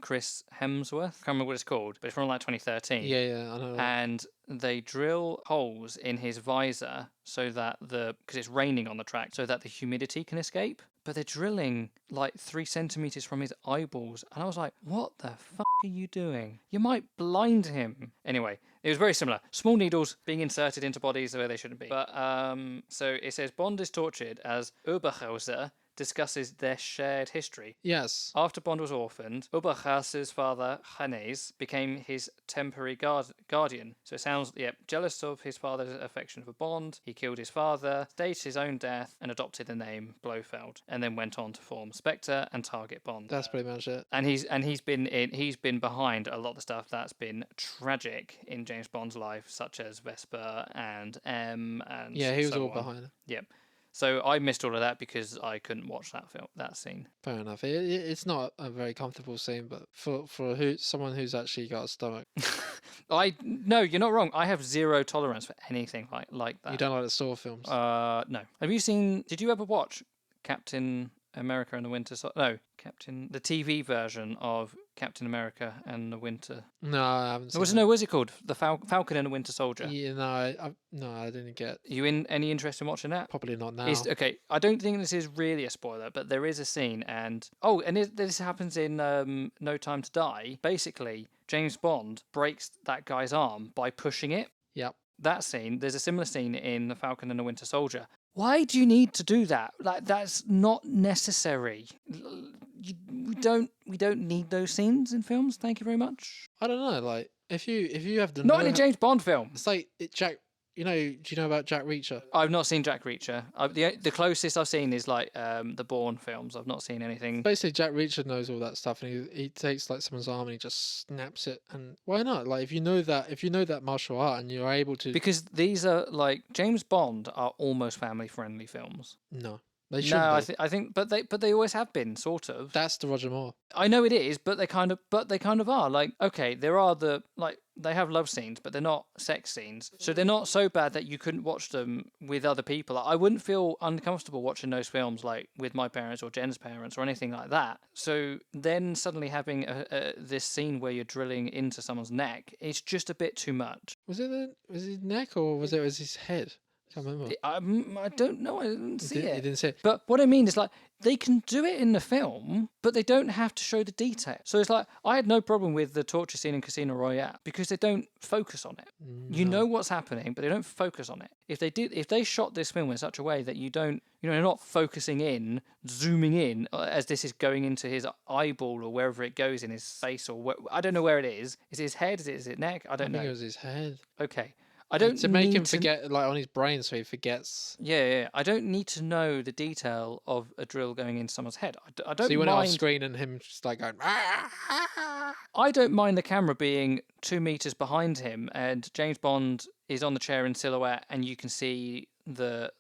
Chris Hemsworth. I can't remember what it's called, but it's from like 2013. Yeah, I know. And they drill holes in his visor so that because it's raining on the track, so that the humidity can escape. But they're drilling like 3 centimeters from his eyeballs. And I was like, what the fuck are you doing? You might blind him. Anyway, it was very similar. Small needles being inserted into bodies where they shouldn't be. But so it says Bond is tortured as Oberhauser discusses their shared history. Yes. After Bond was orphaned, Oberhauser's father, Hannes, became his temporary guardian. So it sounds, jealous of his father's affection for Bond, he killed his father, staged his own death, and adopted the name Blofeld, and then went on to form Spectre and target Bond. That's pretty much it. And he's been behind a lot of the stuff that's been tragic in James Bond's life, such as Vesper and M, and Yeah, he was so all on. behind it. Yep. So I missed all of that because I couldn't watch that scene. Fair enough. It's not a very comfortable scene, but for someone who's actually got a stomach, No, you're not wrong. I have zero tolerance for anything like that. you don't like the Saw films. No. Did you ever watch Captain America and the Winter Soldier? No, the TV version of Captain America and the Winter. No, I haven't seen What was it called? The Falcon and the Winter Soldier. Yeah, no, I didn't get. Are you in any interest in watching that? Probably not now. Okay, I don't think this is really a spoiler, but there is a scene, and this happens in No Time to Die. Basically, James Bond breaks that guy's arm by pushing it. Yep. That scene, there's a similar scene in The Falcon and the Winter Soldier. Why do you need to do that? Like, that's not necessary. We don't need those scenes in films. Thank you very much. I don't know. Like, if you have the Not in a James Bond film. it's like Jack. Do you know about Jack Reacher? I've not seen Jack Reacher. The closest I've seen is like the Bourne films. I've not seen anything. Basically, Jack Reacher knows all that stuff, and he takes like someone's arm and he just snaps it. And why not? Like, if you know that martial art and you're able to, Because these are like James Bond are almost family friendly films. no, they shouldn't. No, I think, but they always have been, sort of. That's the Roger Moore. I know it is, but they kind of are. Like, okay, there are they have love scenes, but they're not sex scenes. So they're not so bad that you couldn't watch them with other people. I wouldn't feel uncomfortable watching those films like with my parents or Jen's parents or anything like that. So then suddenly having this scene where you're drilling into someone's neck, it's just a bit too much. Was his neck or was his head? I can't remember. I don't know. I didn't see You it. didn't see it. But what I mean is, like, they can do it in the film, but they don't have to show the detail. So it's like, I had no problem with the torture scene in Casino Royale because they don't focus on it. You know what's happening, but they don't focus on it. If they shot this film in such a way that you're not focusing in, zooming in, as this is going into his eyeball or wherever it goes in his face or I don't know where it is. Is it his head? Is it neck? I don't know. I think it was his head. Okay. I don't to make need him forget, like, on his brain, so he forgets. Yeah. I don't need to know the detail of a drill going into someone's head. I don't So you went off mind. screen and him just like going. I don't mind the camera being 2 meters behind him and James Bond is on the chair in silhouette and you can see the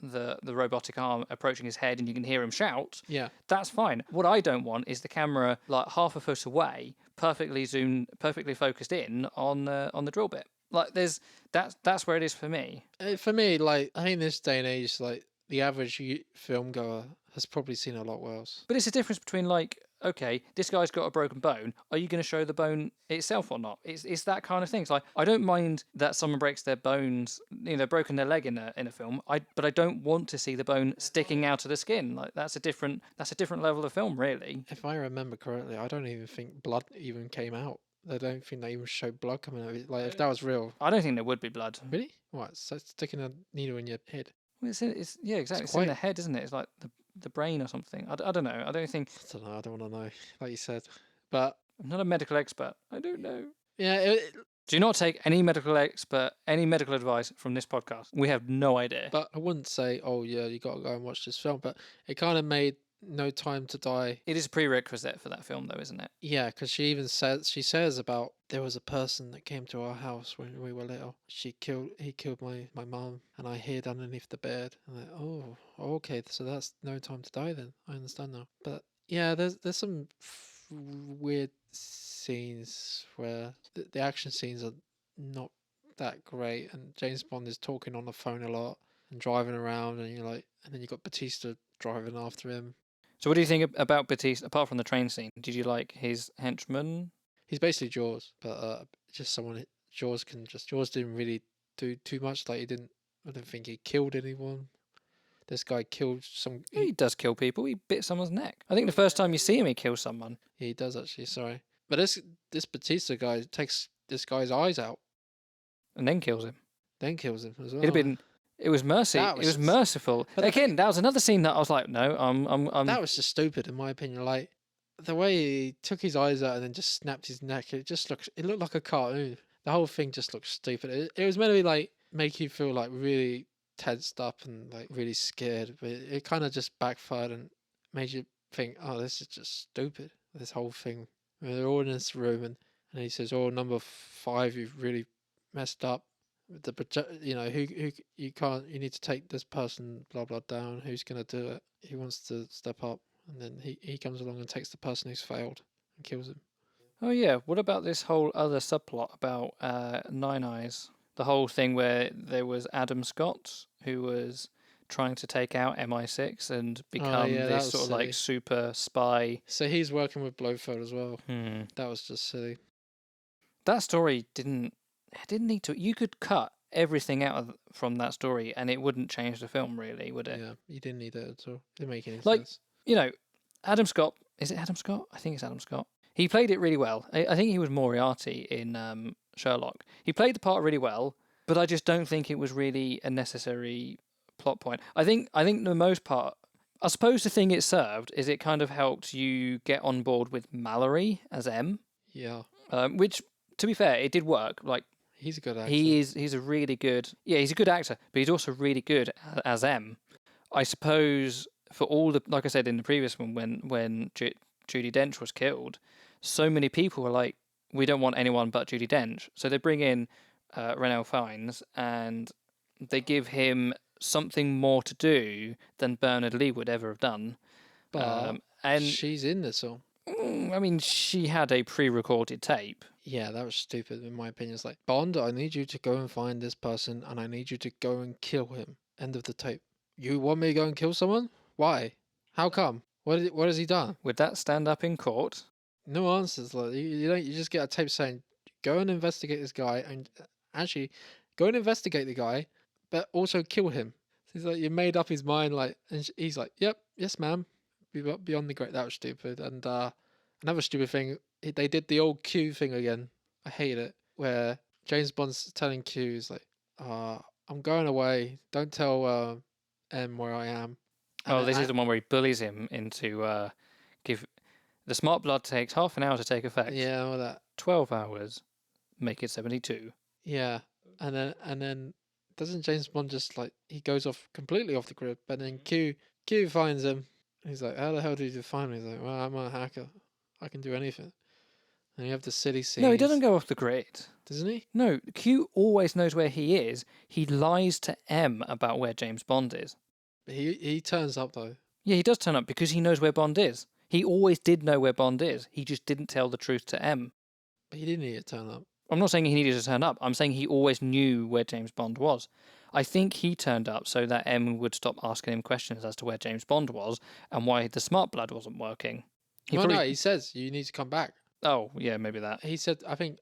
robotic arm approaching his head and you can hear him shout. Yeah. That's fine. What I don't want is the camera like half a foot away, perfectly zoomed, perfectly focused in on the drill bit. Like that's where it is for me. For me, like, I think this day and age, like, the average film goer has probably seen a lot worse. But it's a difference between, like, okay, this guy's got a broken bone. Are you going to show the bone itself or not? It's that kind of thing. It's like, I don't mind that someone breaks their bones, broken their leg in a film. But I don't want to see the bone sticking out of the skin. Like, that's a different level of film, really. If I remember correctly, I don't even think blood even came out. I don't think they even showed blood coming out of it. Like, if that was real. I don't think there would be blood. Really? What? So sticking a needle in your head? Well, yeah, exactly. It's in the head, isn't it? It's like the brain or something. I don't know. I don't know. I don't want to know, like you said. But I'm not a medical expert. I don't know. yeah, Do not take any medical advice from this podcast. We have no idea. but I wouldn't say, oh yeah, you got to go and watch this film. But it kind of made No Time to Die. It is a prerequisite for that film, though, isn't it? Yeah, because she says about there was a person that came to our house when we were little. He killed my mum, and I hid underneath the bed. I'm like, oh, okay, so that's No Time to Die then. I understand now. But yeah, there's some weird scenes where the action scenes are not that great, and James Bond is talking on the phone a lot and driving around, and and then you got Batista driving after him. So, what do you think about Batista, apart from the train scene? Did you like his henchman? He's basically Jaws, but just someone Jaws didn't really do too much. Like I don't think he killed anyone. This guy killed some. He does kill people. He bit someone's neck. I think the first time you see him, he kills someone. He does actually. Sorry, but this Batista guy takes this guy's eyes out, And then kills him. then kills him as well. It'd have been. It was mercy. That It was was- merciful. But Again, that was another scene that I was like, no, That was just stupid in my opinion. Like the way he took his eyes out and then just snapped his neck. It looked like a cartoon. The whole thing just looked stupid. It was meant to be like make you feel like really tensed up and like really scared, but it kind of just backfired and made you think, oh, this is just stupid. This whole thing. I mean, they're all in this room and he says, oh, number 5, you've really messed up. Who you can't. You need to take this person, blah blah, down. Who's gonna do it? He wants to step up, and then he comes along and takes the person who's failed and kills him. Oh yeah, what about this whole other subplot about Nine Eyes? The whole thing where there was Adam Scott who was trying to take out MI6 and become yeah, that this was sort of silly. like super spy. So he's working with Blofeld as well. Hmm. That was just silly. That story didn't need to. You could cut everything out from that story and it wouldn't change the film, really, would it? Yeah, you didn't need it at all. Didn't make any Like- sense. You know, Adam Scott. Is it Adam Scott? I think it's Adam Scott. He played it really well. I think he was Moriarty in Sherlock. He played the part really well, but I just don't think it was really a necessary plot point. I think the most part, I suppose the thing it served is it kind of helped you get on board with Mallory as M, Yeah, which, to be fair, it did work. Like, he's a good actor. he's a really good, he's a good actor, but he's also really good as M. I suppose for all the, like I said in the previous one, when Judi Dench was killed, so many people were like, we don't want anyone but Judi Dench. So they bring in Renel Fiennes and they give him something more to do than Bernard Lee would ever have done. But And she's in this film. I mean, she had a pre-recorded tape. Yeah, that was stupid in my opinion. It's like, Bond, I need you to go and find this person and I need you to go and kill him. End of the tape. You want me to go and kill someone? Why? How come? What has he done? Would that stand up in court? No answers. Like you don't. You just get a tape saying, "Go and investigate this guy," and actually, go and investigate the guy, but also kill him. So he's like, you made up his mind. Like, and he's like, "Yep, yes, ma'am." Beyond the great. That was stupid. And another stupid thing, they did the old Q thing again. I hate it. Where James Bond's telling Q, is like, "I'm going away. Don't tell M where I am." Oh, this is the one where he bullies him into give. The smart blood takes half an hour to take effect. Yeah, all that. 12 hours, make it 72. Yeah, and then doesn't James Bond just like he goes off completely off the grid, but then Q finds him. He's like, "How the hell did you find me?" He's like, "Well, I'm a hacker. I can do anything." And you have the silly scene. No, he doesn't go off the grid. Doesn't he? No, Q always knows where he is. He lies to M about where James Bond is. He turns up though. Yeah, he does turn up because he knows where Bond is. He always did know where Bond is. He just didn't tell the truth to M. But he didn't need to turn up. I'm not saying he needed to turn up. I'm saying he always knew where James Bond was. I think he turned up so that M would stop asking him questions as to where James Bond was and why the smart blood wasn't working. No, he says you need to come back. Oh, yeah, maybe that. He said, I think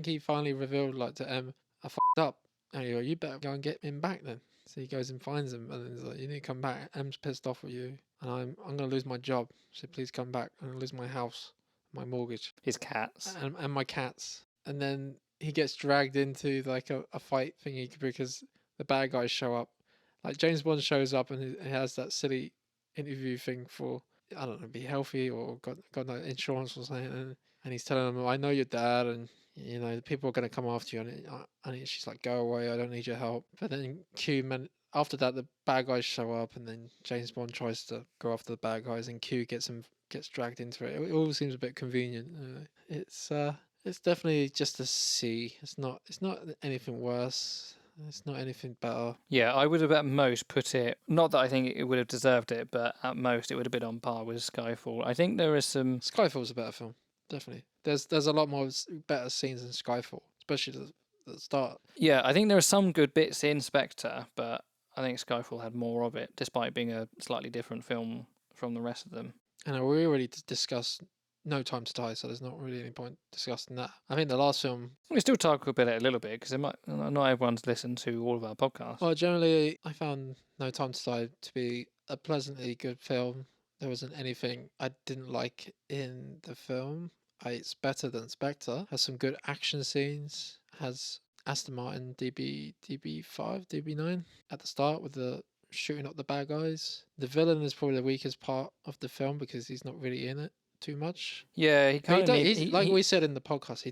he finally revealed like to M, I fucked up. And he go, you better go and get him back then. So he goes and finds him, and then he's like, you need to come back. M's pissed off with you, and I'm gonna lose my job. So please come back. I'm gonna lose my house, my mortgage, His cats. and my cats. And then he gets dragged into like a fight thingy because the bad guys show up. Like James Bond shows up and he has that silly interview thing for, I don't know, be healthy or got no insurance or something. And he's telling them, I know your dad, and the people are going to come after you. And she's like, go away, I don't need your help. But then after that, the bad guys show up, and then James Bond tries to go after the bad guys, and Q gets dragged into it. It all seems a bit convenient. It's definitely just a C. It's not anything worse. It's not anything better. Yeah, I would have at most put it, not that I think it would have deserved it, but at most it would have been on par with Skyfall. I think there is some... Skyfall's a better film, definitely. There's a lot more better scenes in Skyfall, especially the start. Yeah, I think there are some good bits in Spectre, but I think Skyfall had more of it, despite being a slightly different film from the rest of them. And we already discussed No Time to Die, so there's not really any point discussing that. I think the last film... We still talk about it a little bit, because not everyone's listened to all of our podcasts. Well, generally, I found No Time to Die to be a pleasantly good film. There wasn't anything I didn't like in the film. It's better than Spectre. Has some good action scenes. Has Aston Martin DB5, DB9 at the start with the shooting up the bad guys. The villain is probably the weakest part of the film because he's not really in it too much. Yeah, he kind of we said in the podcast.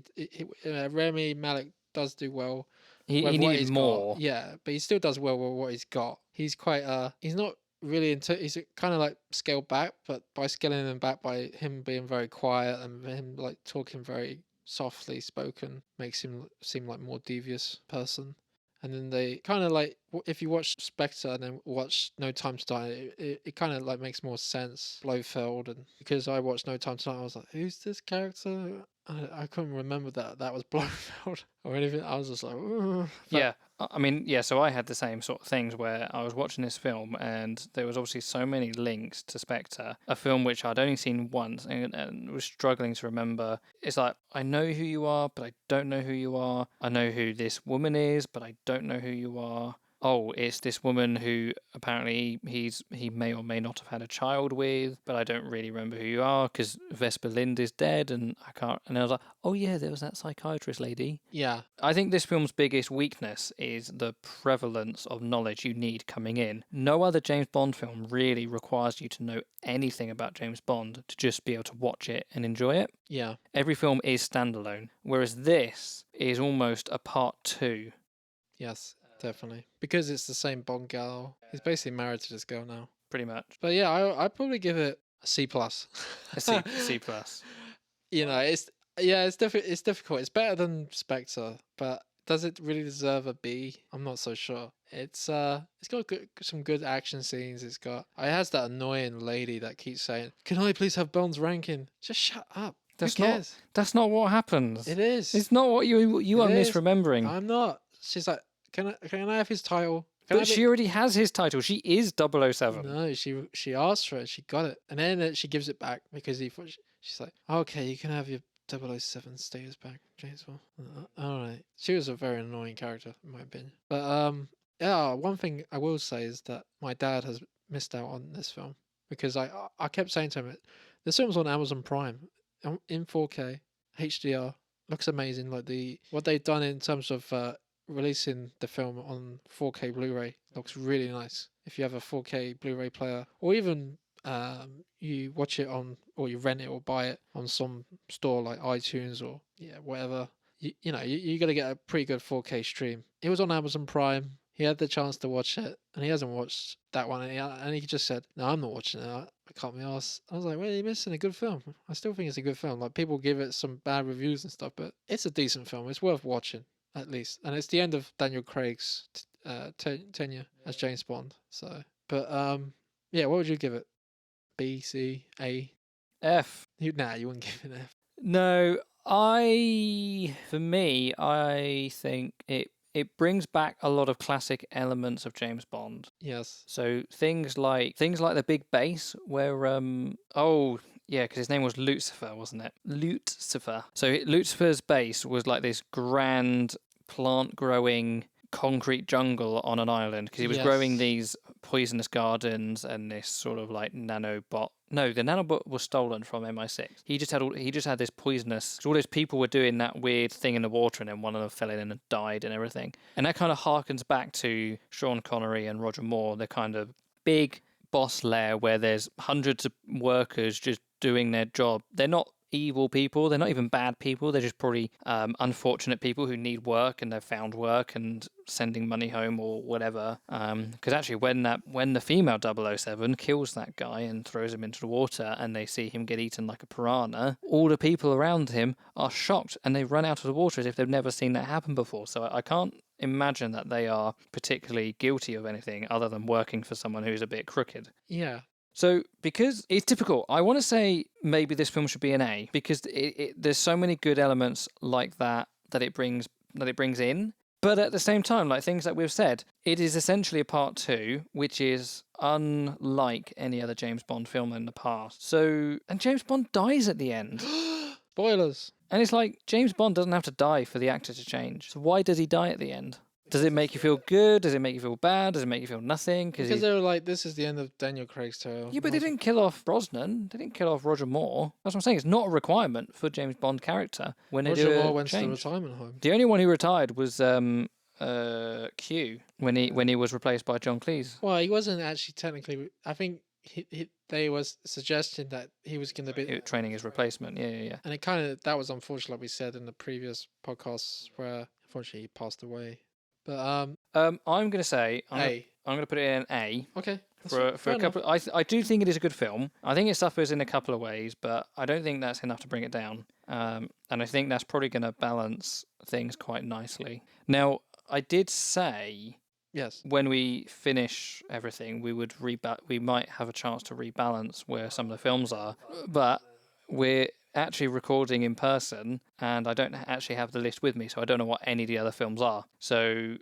Rami Malek does do well. He needed more. Yeah, but he still does well with what he's got. He's quite he's not really he's kind of like scaled back, but by scaling him back by him being very quiet and him like talking very softly spoken makes him seem like more devious person. And then they kind of like, if you watch Spectre and then watch No Time to Die, it kind of like makes more sense. Blofeld, and because I watched No Time to Die, I was like, who's this character? I couldn't remember that was Blofeld or anything. I was just like, ugh. Yeah. I mean, yeah, so I had the same sort of things where I was watching this film and there was obviously so many links to Spectre, a film which I'd only seen once and was struggling to remember. It's like, I know who you are, but I don't know who you are. I know who this woman is, but I don't know who you are. Oh, it's this woman who apparently he may or may not have had a child with, but I don't really remember who you are because Vesper Lind is dead and I can't. And I was like, oh yeah, there was that psychiatrist lady. Yeah. I think this film's biggest weakness is the prevalence of knowledge you need coming in. No other James Bond film really requires you to know anything about James Bond to just be able to watch it and enjoy it. Yeah. Every film is standalone, whereas this is almost a part two. Yes. Definitely. Because it's the same Bond girl. He's basically married to this girl now. Pretty much. But yeah, I'd probably give it a C+. A C plus. You know, it's difficult. It's better than Spectre, but does it really deserve a B? I'm not so sure. It's got some good action scenes. It has that annoying lady that keeps saying, "Can I please have Bond's ranking?" Just shut up. Who cares? That's not what happens. It is. It's not what you are misremembering. I'm not. She's like, Can I have his title? But she already has his title. She is 007. No, she asked for it. She got it, and then she gives it back because she's like, okay, you can have your 007 status back, James Bond. All right. She was a very annoying character in my opinion. But yeah, one thing I will say is that my dad has missed out on this film because I kept saying to him, this film's on Amazon Prime in 4K HDR. Looks amazing. Like what they've done in terms of releasing the film on 4K Blu-ray looks really nice. If you have a 4K Blu-ray player, or even you watch it on, or you rent it or buy it on some store like iTunes or whatever, you know you're gonna get a pretty good 4K stream. It was on Amazon Prime. He had the chance to watch it, and he hasn't watched that one. And he just said, "No, I'm not watching it. I can't be arsed." I was like, "Well, you're missing a good film." I still think it's a good film. Like people give it some bad reviews and stuff, but it's a decent film. It's worth watching. At least, and it's the end of Daniel Craig's tenure as James Bond. So, but yeah, what would you give it? B, C, A, F. You wouldn't give it an F. No, for me, I think it brings back a lot of classic elements of James Bond. Yes. So things like the big bass, where yeah, because his name was Lucifer, wasn't it? Lucifer. So Lucifer's base was like this grand plant-growing concrete jungle on an island because he was growing these poisonous gardens and this sort of like nanobot. No, the nanobot was stolen from MI6. He just had this poisonous. All those people were doing that weird thing in the water, and then one of them fell in and died and everything. And that kind of harkens back to Sean Connery and Roger Moore, the kind of big boss lair where there's hundreds of workers just doing their job. They're not evil people. They're not even bad people. They're just probably unfortunate people who need work and they've found work and sending money home or whatever. Because actually, when the female 007 kills that guy and throws him into the water and they see him get eaten like a piranha, all the people around him are shocked and they run out of the water as if they've never seen that happen before. So I can't imagine that they are particularly guilty of anything other than working for someone who's a bit crooked. Yeah. So, because it's difficult, I want to say maybe this film should be an A because there's so many good elements like that it brings in. But at the same time, like things that we've said, it is essentially a part 2, which is unlike any other James Bond film in the past. So, and James Bond dies at the end. Spoilers. And it's like, James Bond doesn't have to die for the actor to change. So why does he die at the end? Does it make you feel good? Does it make you feel bad? Does it make you feel nothing? Because they were like, this is the end of Daniel Craig's tale. Yeah, but they didn't kill off Brosnan. They didn't kill off Roger Moore. That's what I'm saying. It's not a requirement for James Bond character when they do Roger a Moore went to the change. retirement home. The only one who retired was Q when he was replaced by John Cleese. Well, he wasn't actually technically. I think they was suggesting that he was going to be Training his replacement. Yeah. And it that was unfortunate, like we said in the previous podcasts, where unfortunately he passed away. But I'm going to say I'm going to put it in an A. Okay. For a couple, I do think it is a good film. I think it suffers in a couple of ways, but I don't think that's enough to bring it down. And I think that's probably going to balance things quite nicely. Now, I did say yes, when we finish everything, we might have a chance to rebalance where some of the films are, but we're actually recording in person, and I don't actually have the list with me, so I don't know what any of the other films are. So,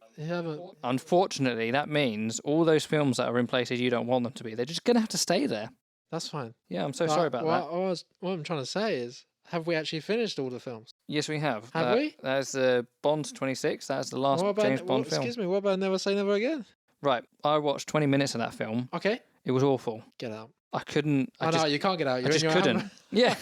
unfortunately, that means all those films that are in places you don't want them to be, they're just going to have to stay there. That's fine. Yeah, I'm so sorry about that. What I'm trying to say is, have we actually finished all the films? Yes, we have. Have we? That's Bond 26. That's the last James Bond film. Excuse me, what about Never Say Never Again? Right, I watched 20 minutes of that film. Okay. It was awful. Get out. I couldn't. No, you can't get out. I just couldn't. Yeah,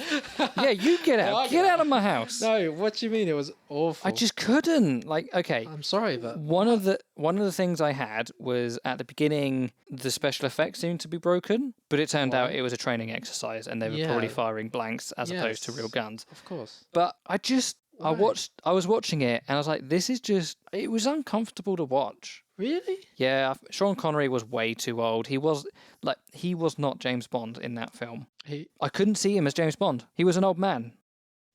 you get out. Get out of my house. No, what do you mean? It was awful. I just couldn't. Okay. I'm sorry, but one of the things I had was at the beginning the special effects seemed to be broken, but it turned out it was a training exercise and they were probably firing blanks as opposed to real guns. Of course. But I was watching it and I was like, it was uncomfortable to watch. Really? Yeah, Sean Connery was way too old. He was not James Bond in that film. I couldn't see him as James Bond. He was an old man.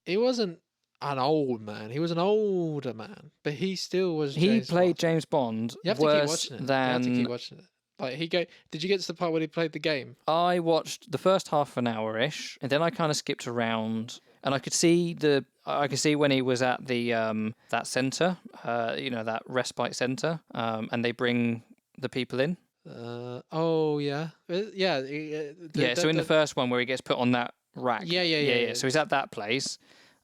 He wasn't an old man. He was an older man, but he still was. He played James Bond worse than. You have to keep watching it. Did you get to the part where he played the game? I watched the first half an hour-ish, and then I kind of skipped around, and I could see when he was at the that centre, that respite centre, and they bring the people in. Oh yeah, yeah. So in the first one where he gets put on that rack. Yeah. So he's at that place.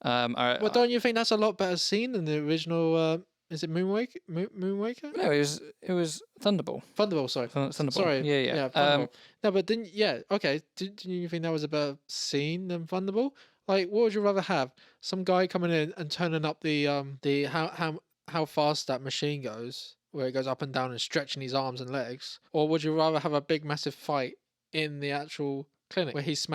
Well, don't you think that's a lot better scene than the original? Is it Moonwaker? Moonwaker? No, it was Thunderball. Thunderball, sorry. Thunderball. Sorry. Yeah. Thunderball. No, but okay. Didn't you think that was a better scene than Thunderball? Like, what would you rather have? Some guy coming in and turning up the how fast that machine goes, where it goes up and down and stretching his arms and legs, or would you rather have a big massive fight in the actual clinic where he's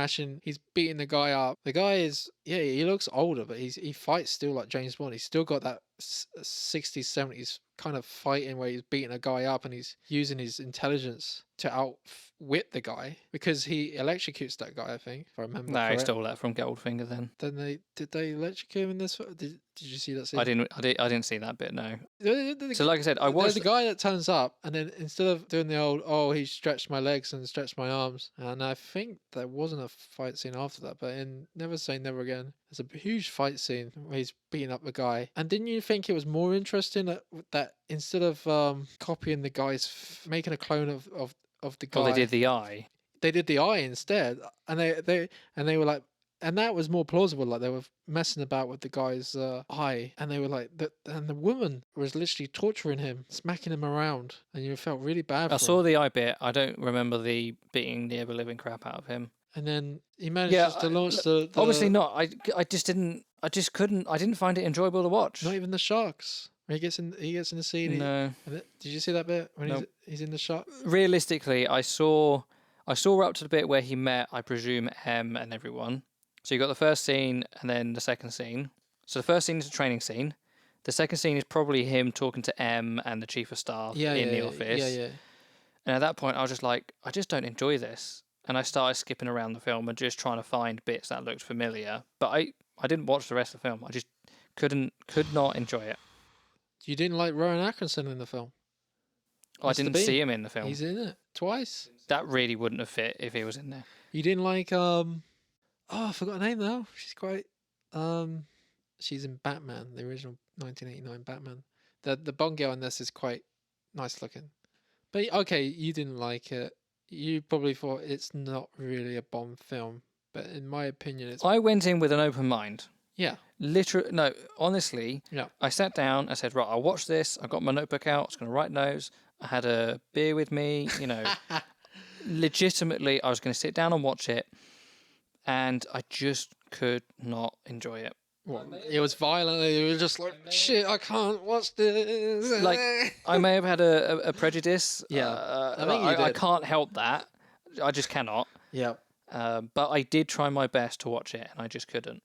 beating the guy up? The guy is he looks older, but he fights still like James Bond. He's still got that 60s 70s kind of fighting where he's beating a guy up and he's using his intelligence to outwit the guy, because he electrocutes that guy, I think, if I remember. No, he stole that from Goldfinger then. Did they electrocute him in this? Did you see that scene? I didn't see that bit, no. So like I said, I watched... There's a guy that turns up and then instead of doing the old, he stretched my legs and stretched my arms, and I think there wasn't a fight scene after that, but in Never Say Never Again, there's a huge fight scene where he's beating up the guy. And didn't you think it was more interesting that instead of copying the guy's, making a clone of the guy... Well, they did the eye. They did the eye instead, and they were like, and that was more plausible. Like, they were messing about with the guy's eye, and they were like, and the woman was literally torturing him, smacking him around, and you felt really bad for I saw him. the eye bit. I don't remember the beating the ever-living crap out of him. And then he manages to launch the... Obviously not. I just couldn't. I didn't find it enjoyable to watch. Not even the sharks. He gets in the scene. No. Did you see that bit when he's in the shark? Realistically, I saw up to the bit where he met, I presume, M and everyone. So you got the first scene and then the second scene. So the first scene is a training scene. The second scene is probably him talking to M and the chief of staff in the office. Yeah, yeah. And at that point, I was just like, I just don't enjoy this. And I started skipping around the film and just trying to find bits that looked familiar. But I didn't watch the rest of the film. I just could not enjoy it. You didn't like Rowan Atkinson in the film? I Mr. didn't Bean. see him in the film. He's in it twice. That really wouldn't have fit if he was in there. You didn't like oh, I forgot her name now. She's quite she's in Batman, the original 1989 Batman. The Bond girl in this is quite nice looking. But okay, you didn't like it. You probably thought it's not really a Bond film, but in my opinion, it's. I went in with an open mind. Yeah. Literally, no, honestly. Yeah. I sat down. I said, right, I'll watch this. I got my notebook out. I was going to write notes. I had a beer with me. Legitimately, I was going to sit down and watch it, and I just could not enjoy it. Well, it was violent. You were just like, shit, I can't watch this. Like, I may have had a prejudice. Yeah. I think you I did. can't help that. I just cannot. Yeah. But I did try my best to watch it, and I just couldn't.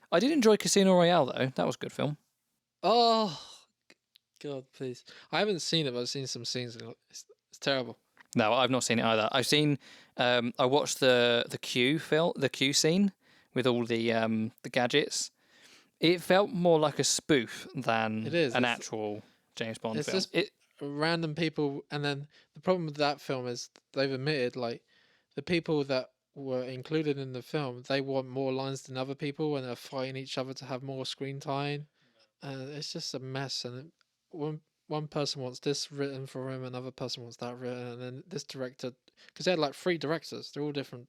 I did enjoy Casino Royale, though. That was a good film. Oh, God, please. I haven't seen it, but I've seen some scenes. And it's terrible. No, I've not seen it either. I've seen. I watched the Q scene with all the gadgets. It felt more like a spoof than an actual James Bond film. It's just random people, and then the problem with that film is they've admitted like the people that were included in the film, they want more lines than other people, and they're fighting each other to have more screen time, and it's just a mess. And one person wants this written for him, another person wants that written, and then this director, because they had like three directors, they're all different,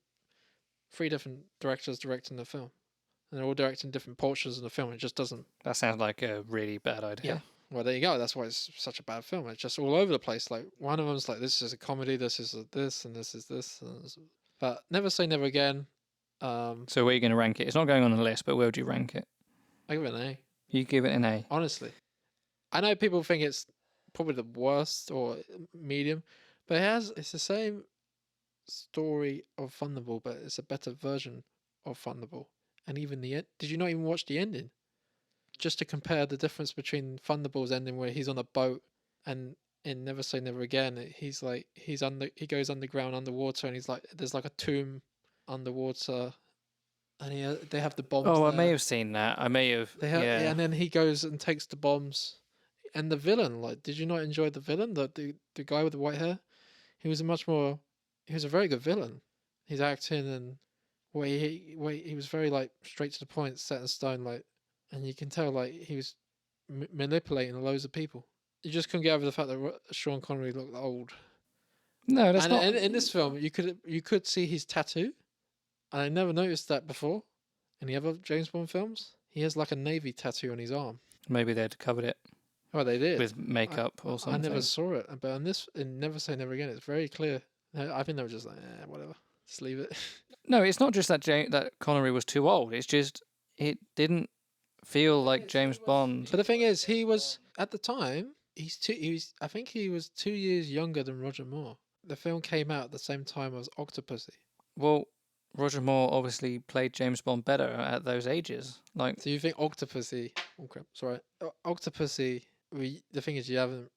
three different directors directing the film, and they're all directing different portions of the film. It just doesn't. That sounds like a really bad idea. Yeah. Well, there you go. That's why it's such a bad film. It's just all over the place. Like one of them's like, this is a comedy, this is this, and this is this. But Never Say Never Again. So where are you going to rank it? It's not going on the list, but where would you rank it? I give it an A. You give it an A. Honestly, I know people think it's probably the worst or medium, but it's the same story of Thunderball, but it's a better version of Thunderball. And even the end. Did you not even watch the ending? Just to compare the difference between Thunderball's ending, where he's on a boat, and in Never Say Never Again, he goes underground, underwater, and he's like, there's like a tomb underwater, and they have the bombs. Oh, I there. may have seen that. I may have. Yeah. And then he goes and takes the bombs, and the villain. Like, did you not enjoy the villain? The guy with the white hair. He was a very good villain. His acting and he was very like straight to the point, set in stone, like. And you can tell, like, he was manipulating loads of people. You just couldn't get over the fact that Sean Connery looked old. No, that's not. In this film, you could see his tattoo, and I never noticed that before. In the other James Bond films, he has like a navy tattoo on his arm. Maybe they'd covered it. Oh, they did with makeup or something. I never saw it, but in Never Say Never Again, it's very clear. I think they were just like, whatever, just leave it. No, it's not just that that Connery was too old. It's just it didn't feel like James Bond. But the thing is, he was at the time. I think he was 2 years younger than Roger Moore. The film came out at the same time as Octopussy. Well, Roger Moore obviously played James Bond better at those ages. Like, so you think Octopussy? Oh crap! Sorry, Octopussy. The thing is, you haven't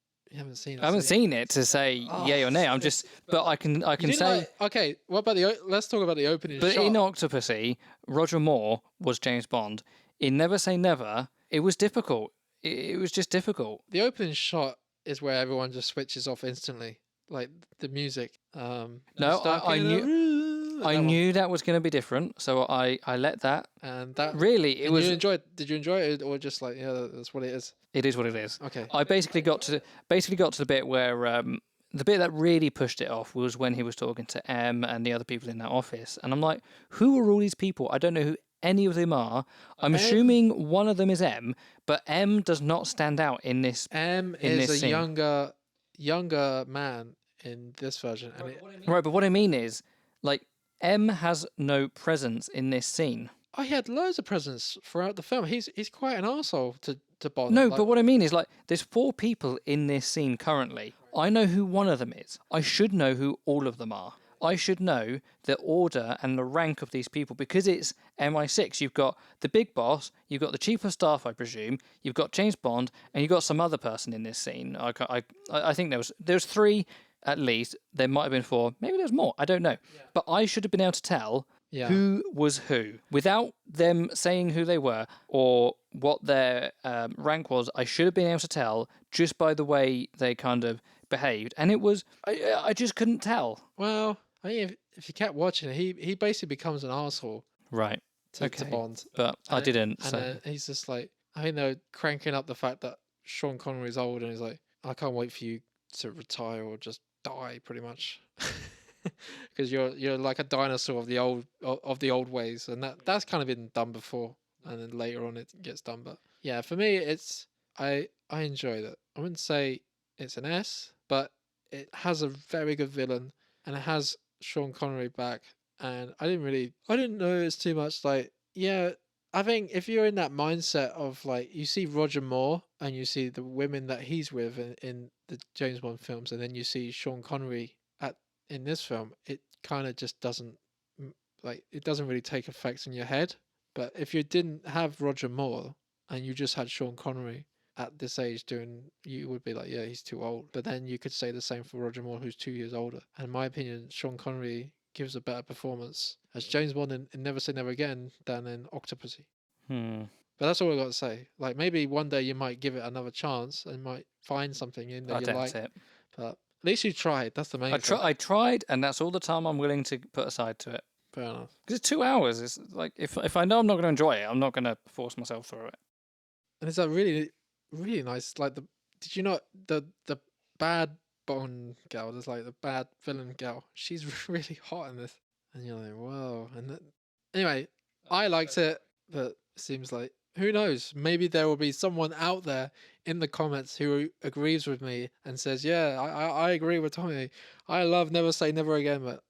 seen it. I haven't seen it to say yay or nay. I'm just, but I can say. Okay, what about let's talk about the opening but shot. In Octopussy, Roger Moore was James Bond. In Never Say Never, it was difficult. It was just difficult. The opening shot is where everyone just switches off instantly, like the music. No, I knew that was going to be different, so I let that. And that really, it was. Did you enjoy it, or just like, yeah, that's what it is? It is what it is. Okay. I basically got to the bit where the bit that really pushed it off was when he was talking to M and the other people in that office, and I'm like, who are all these people? I don't know who any of them are. I'm assuming one of them is M, but M does not stand out in this. M is a younger man in this version. Right, but what I mean is, like, M has no presence in this scene. He had loads of presence throughout the film. He's quite an arsehole to Bond. No, but what I mean is, like, there's 4 people in this scene currently. I know who one of them is. I should know who all of them are. I should know the order and the rank of these people because it's MI6. You've got the big boss, you've got the chief of staff, I presume, you've got James Bond, and you've got some other person in this scene. I think there was 3 at least. There might have been 4. Maybe there's more. I don't know. Yeah. But I should have been able to tell who was who without them saying who they were or what their rank was. I should have been able to tell just by the way they kind of behaved, and it was I just couldn't tell. Well, I mean, if you kept watching, he basically becomes an arsehole. Right. To Bond. But I didn't. And he's just like, I think they're cranking up the fact that Sean Connery's old, and he's like, I can't wait for you to retire or just die, pretty much. Because you're like a dinosaur of the old ways, and that's kind of been done before, and then later on it gets done. But yeah, for me, it's I enjoyed it. I wouldn't say it's an S, but it has a very good villain, and it has Sean Connery back. And I didn't notice too much. Like, yeah, I think if you're in that mindset of like, you see Roger Moore and you see the women that he's with in the James Bond films, and then you see Sean Connery in this film, it kind of just doesn't really take effect in your head. But if you didn't have Roger Moore and you just had Sean Connery at this age you would be like, yeah, he's too old. But then you could say the same for Roger Moore, who's 2 years older. And in my opinion, Sean Connery gives a better performance as James Bond in Never Say Never Again than in Octopussy. But that's all I got to say. Like, maybe one day you might give it another chance and might find something in there you like. It. But at least you tried. That's the main thing. I tried, and that's all the time I'm willing to put aside to it. Fair enough. Because it's 2 hours. It's like, if I know I'm not going to enjoy it, I'm not going to force myself through it. And it's a really, really nice, like, did you know the bad Bond girl, there's like the bad villain girl, she's really hot in this. And you're like, whoa. And anyway, I liked it, but it seems like, who knows? Maybe there will be someone out there in the comments who agrees with me and says, yeah, I agree with Tommy. I love Never Say Never Again, but,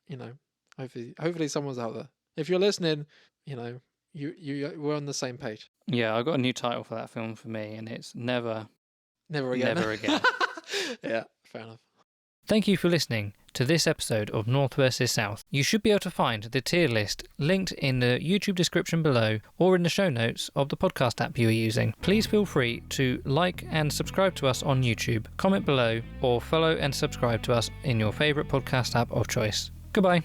you know, hopefully someone's out there. If you're listening, you know, we're on the same page. Yeah, I got a new title for that film for me, and it's Never Again. Never Again. Yeah, fair enough. Thank you for listening to this episode of North vs South. You should be able to find the tier list linked in the YouTube description below or in the show notes of the podcast app you are using. Please feel free to like and subscribe to us on YouTube, comment below, or follow and subscribe to us in your favourite podcast app of choice. Goodbye.